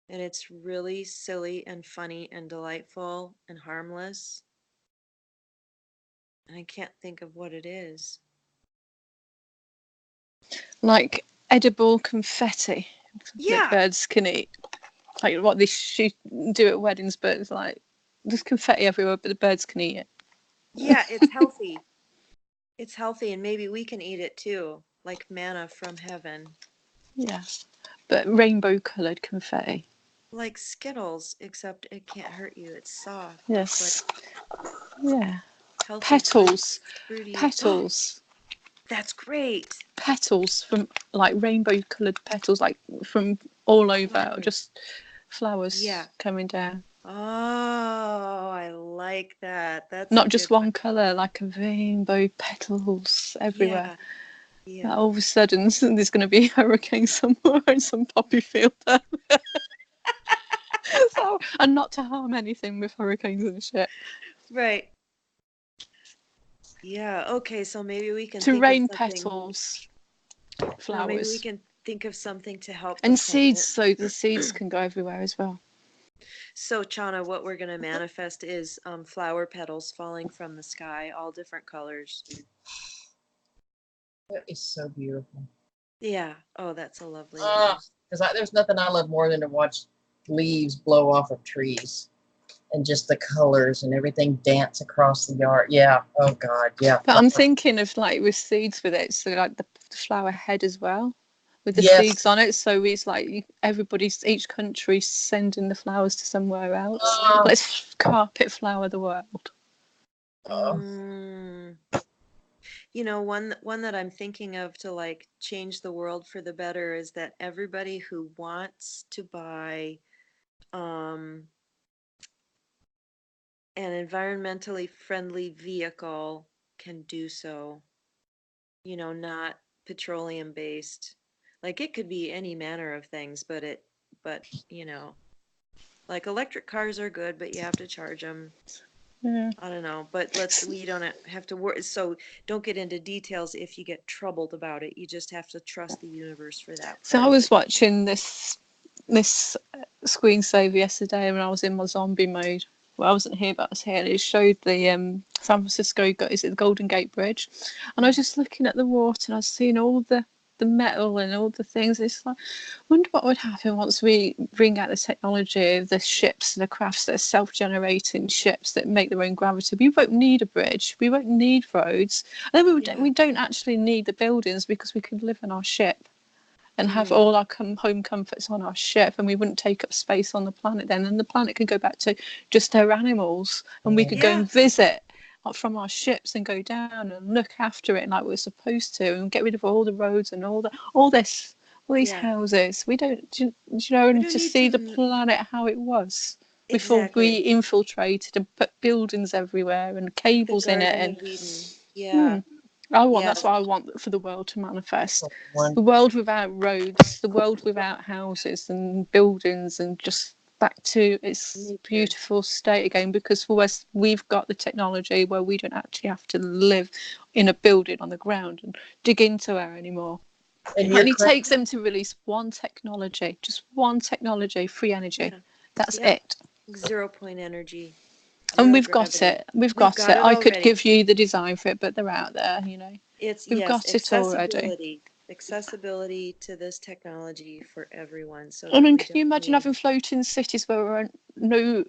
And it's really silly and funny and delightful and harmless. And I can't think of what it is. Like edible confetti Yeah. that birds can eat. Like what they do at weddings, but it's like there's confetti everywhere, but the birds can eat it. Yeah, it's healthy. It's healthy, and maybe we can eat it too, like manna from heaven. Yeah, but rainbow coloured confetti. Like Skittles, except it can't hurt you. It's soft. Yes. Like Yeah. healthy Petals. fruity. Petals. That's great. Petals from like rainbow coloured petals, like from all over, or just flowers coming down. Oh, I like that. That's Not a just good one colour, like a rainbow petals everywhere. Yeah. All of a sudden, there's going to be a hurricane somewhere in some poppy field there. So, and not to harm anything with hurricanes and shit. Right. Yeah. Okay. So maybe we can To think rain of something. petals, No, flowers, maybe we can think of something to help and the seeds. planet. So the seeds can go everywhere as well. So, Chana, what we're going to manifest is flower petals falling from the sky, all different colors. That is so beautiful. Yeah. Oh, that's a lovely Because there's nothing I love more than to watch leaves blow off of trees and just the colors and everything dance across the yard. Yeah. Oh God. Yeah. But I'm thinking of like with seeds with it, so like the flower head as well, with the seeds on it. So it's like each country sending the flowers to somewhere else. Let's carpet flower the world. You know, one that I'm thinking of to like change the world for the better is that everybody who wants to buy an environmentally friendly vehicle can do so. You know, not petroleum based. Like it could be any manner of things, but you know, like electric cars are good, but you have to charge them. Yeah. I don't know, but we don't have to worry. So don't get into details if you get troubled about it. You just have to trust the universe for that So I part of was it. watching this screensaver yesterday when I was in my zombie mode. Well, I wasn't here, but I was here, and it showed the San Francisco, is it the Golden Gate Bridge? And I was just looking at the water, and I was seeing all the metal and all the things. It's like, I wonder what would happen once we bring out the technology of the ships, the crafts that are self-generating ships that make their own gravity. We won't need a bridge. We won't need roads. And then we don't actually need the buildings because we could live in our ship and have all our home comforts on our ship, and we wouldn't take up space on the planet then, and the planet could go back to just our animals, and we could go and visit from our ships and go down and look after it like we're supposed to, and get rid of all the roads and all these houses. We don't, do you know, and to see the planet how it was before we infiltrated and put buildings everywhere and cables in it. And that's what I want for the world to manifest. The world without roads, the world without houses and buildings, and just back to its beautiful state again, because for us, we've got the technology where we don't actually have to live in a building on the ground and dig into it anymore. And it takes them to release one technology, just one technology, free energy. That's it. 0 point energy. And we've got it. We've got it. I could give you the design for it, but they're out there, you know. We've got it already. Accessibility to this technology for everyone. So I mean, can you imagine having floating cities where there are no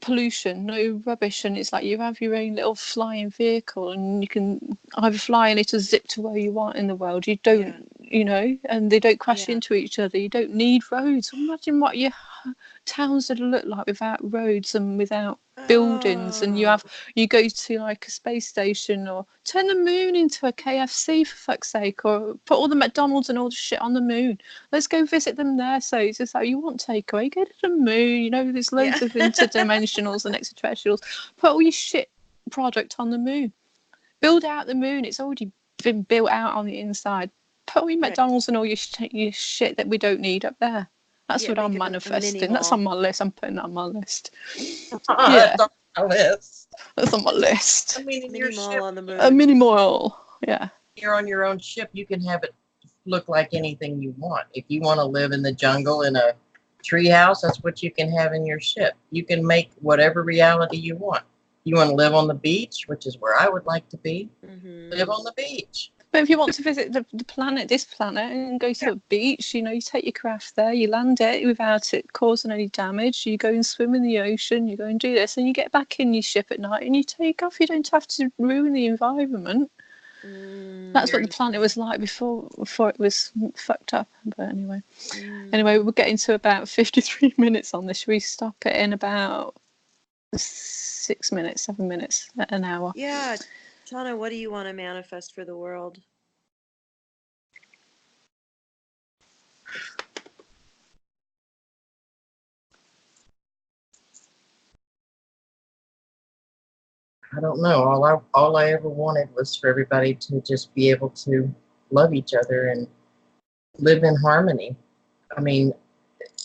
pollution, no rubbish, and it's like you have your own little flying vehicle, and you can either fly in it or zip to where you want in the world. You don't, you know, and they don't crash into each other. You don't need roads. Imagine what your towns would look like without roads and without buildings. And you go to like a space station, or turn the moon into a KFC for fuck's sake, or put all the McDonald's and all the shit on the moon. Let's go visit them there. So it's just like, you want takeaway, go to the moon. You know, there's loads of interdimensionals and extraterrestrials. Put all your shit product on the moon. Build out the moon. It's already been built out on the inside. Put all your McDonald's and all your shit that we don't need up there. That's what I'm manifesting. That's on my list. I'm putting that on my list. That's on my list. That's on my list. I mean, in your ship, on the moon. A mini mall. Yeah. You're on your own ship. You can have it look like anything you want. If you want to live in the jungle in a tree house, that's what you can have in your ship. You can make whatever reality you want. You want to live on the beach, which is where I would like to be. Live on the beach. But if you want to visit this planet, and go to a beach, you know, you take your craft there, you land it without it causing any damage, you go and swim in the ocean, you go and do this, and you get back in your ship at night and you take off. You don't have to ruin the environment. That's what the planet was like before it was fucked up. But anyway, we're getting to about 53 minutes on this. Should we stop it in about 6 minutes, 7 minutes, an hour? Yeah. Tana, what do you want to manifest for the world? I don't know. All I ever wanted was for everybody to just be able to love each other and live in harmony. I mean,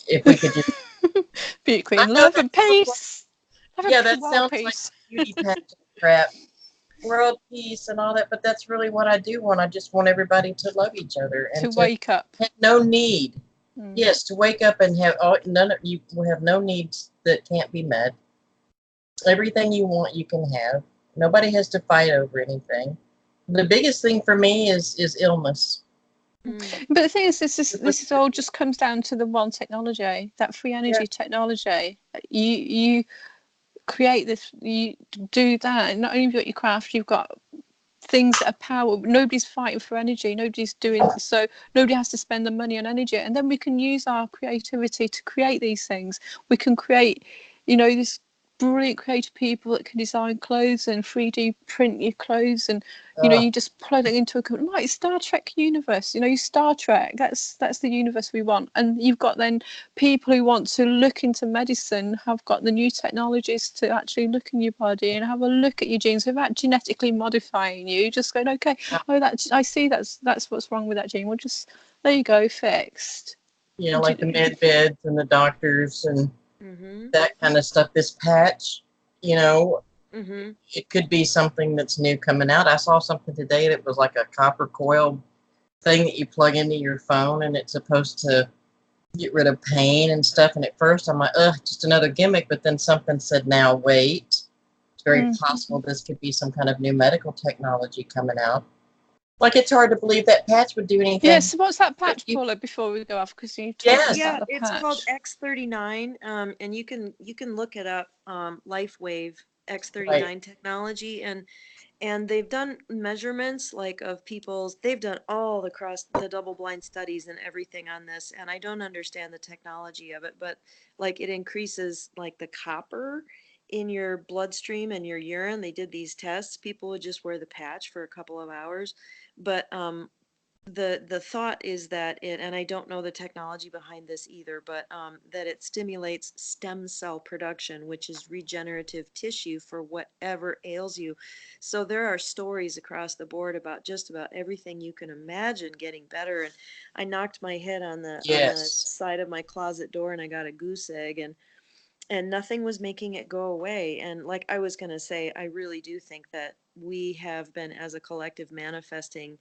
if we could just be queen, love and peace. That sounds like beauty pageant crap. World peace and all that, but that's really what I do want. I just want everybody to love each other and to wake up. Have no need. Yes, to wake up and have none of you will have no needs that can't be met. Everything you want, you can have. Nobody has to fight over anything. The biggest thing for me is illness. But the thing is, this all just comes down to the one technology, that free energy technology. You create this, you do that, and not only have you got your craft, you've got things that are power. Nobody's fighting for energy. Nobody's doing so. Nobody has to spend the money on energy, and then we can use our creativity to create these things. We can create, this brilliant creative people that can design clothes and 3D print your clothes, and you just plug it into like Star Trek universe. Star Trek. That's the universe we want. And you've got then people who want to look into medicine have got the new technologies to actually look in your body and have a look at your genes without genetically modifying you. Just going, okay, I see that's what's wrong with that gene. Well, just there you go, fixed. Like the med beds and the doctors and that kind of stuff. This patch, it could be something that's new coming out. I saw something today that was like a copper coil thing that you plug into your phone, and it's supposed to get rid of pain and stuff. And at first I'm like, just another gimmick. But then something said, now wait, it's very possible this could be some kind of new medical technology coming out. Like, it's hard to believe that patch would do anything. Yeah, so what's that patch, Paula, before we go off? Because you talked about the patch. It's called X39, and you can look it up, LifeWave X39 technology, and they've done measurements like of people's, they've done all the double-blind studies and everything on this, and I don't understand the technology of it, but like it increases like the copper in your bloodstream and your urine. They did these tests. People would just wear the patch for a couple of hours, but the thought is that it, and I don't know the technology behind this either, but that it stimulates stem cell production, which is regenerative tissue for whatever ails you. So there are stories across the board about just about everything you can imagine getting better. And I knocked my head on the side of my closet door, and I got a goose egg, and nothing was making it go away. And like I was going to say, I really do think that we have been, as a collective, manifesting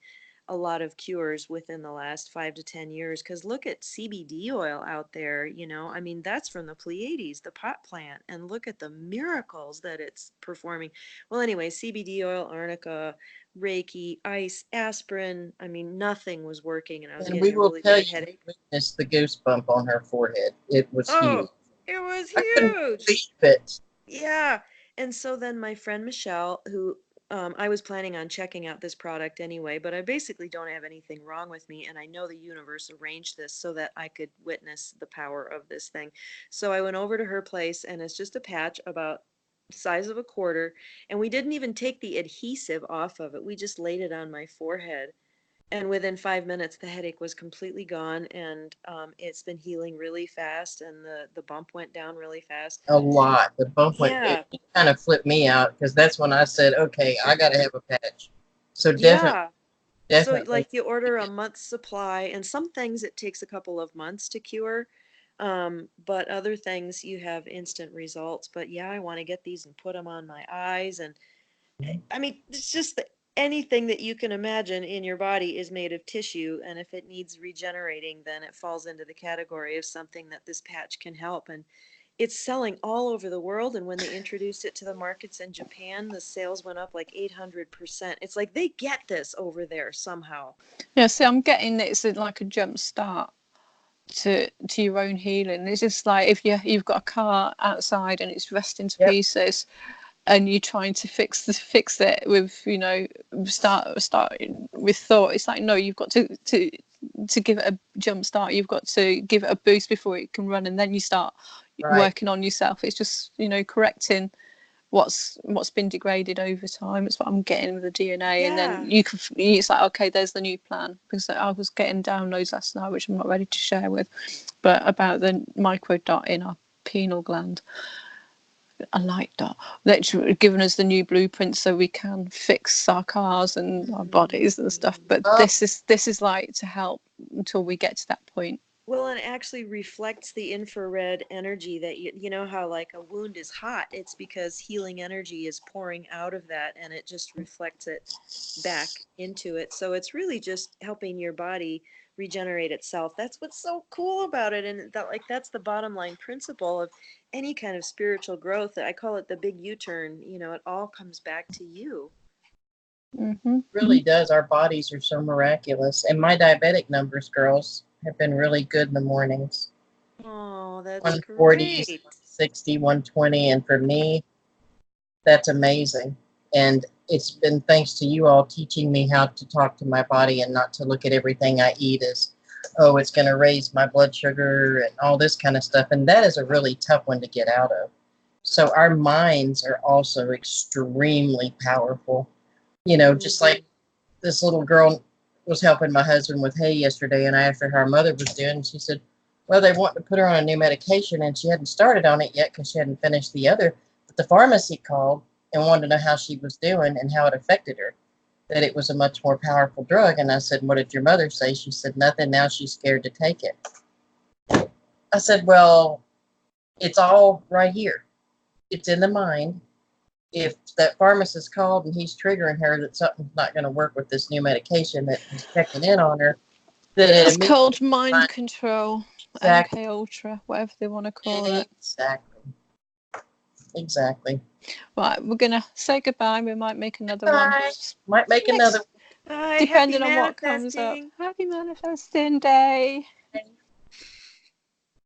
a lot of cures within the last 5 to 10 years. Because look at CBD oil out there, I mean, that's from the Pleiades, the pot plant, and look at the miracles that it's performing. Well, anyway, CBD oil, arnica, Reiki, ice, aspirin. I mean, nothing was working, and I was getting a really bad headache. Witness the goosebump on her forehead. It was huge. It was I couldn't huge. believe it. Yeah. And so then my friend Michelle, who I was planning on checking out this product anyway, but I basically don't have anything wrong with me. And I know the universe arranged this so that I could witness the power of this thing. So I went over to her place, and it's just a patch about the size of a quarter. And we didn't even take the adhesive off of it. We just laid it on my forehead. And within 5 minutes, the headache was completely gone, and it's been healing really fast, and the bump went down really fast. A lot. The bump went, it kind of flipped me out, because that's when I said, okay, I got to have a patch. So definitely. So like you order a month's supply, and some things it takes a couple of months to cure, but other things you have instant results. But yeah, I want to get these and put them on my eyes, and I mean, it's just anything that you can imagine in your body is made of tissue, and if it needs regenerating, then it falls into the category of something that this patch can help. And it's selling all over the world, and when they introduced it to the markets in Japan, the sales went up like 800%. It's like they get this over there somehow. Yeah, see, I'm getting it's like a jump start to your own healing. It's just like if you've got a car outside and it's rusting to pieces, and you're trying to fix it with start with thought. It's like, no, you've got to give it a jump start. You've got to give it a boost before it can run, and then you start working on yourself. It's just correcting what's been degraded over time. It's what I'm getting with the DNA. And then it's like, okay, there's the new plan, because I was getting downloads last night, which I'm not ready to share with, but about the micro dot in our pineal gland. I like that. They've given us the new blueprint so we can fix our cars and our bodies and stuff. But this is like to help until we get to that point. Well, and it actually reflects the infrared energy that you know how like a wound is hot. It's because healing energy is pouring out of that, and it just reflects it back into it. So it's really just helping your body regenerate itself. That's what's so cool about it, and that's the bottom line principle of any kind of spiritual growth. I call it the big U-turn. It all comes back to you. It really does. Our bodies are so miraculous, and my diabetic numbers, girls, have been really good in the mornings. Oh, that's 140, great. 160, 120, and for me, that's amazing. And it's been thanks to you all teaching me how to talk to my body and not to look at everything I eat as, oh, it's going to raise my blood sugar and all this kind of stuff. And that is a really tough one to get out of. So our minds are also extremely powerful. You know, just like this little girl was helping my husband with hay yesterday, and I asked her how her mother was doing. And she said, well, they want to put her on a new medication, and she hadn't started on it yet because she hadn't finished the other. But the pharmacy called and wanted to know how she was doing and how it affected her, that it was a much more powerful drug. And I said, what did your mother say? She said, nothing. Now she's scared to take it. I said, well, it's all right here. It's in the mind. If that pharmacist called and he's triggering her that something's not going to work with this new medication that he's checking in on her, then It's called mind control. Exactly. MK Ultra, whatever they want to call it. Exactly. Right, we're gonna say goodbye. We might make another Bye. one. Might make another. Bye, Depending happy on what comes up. manifesting. Happy manifesting day.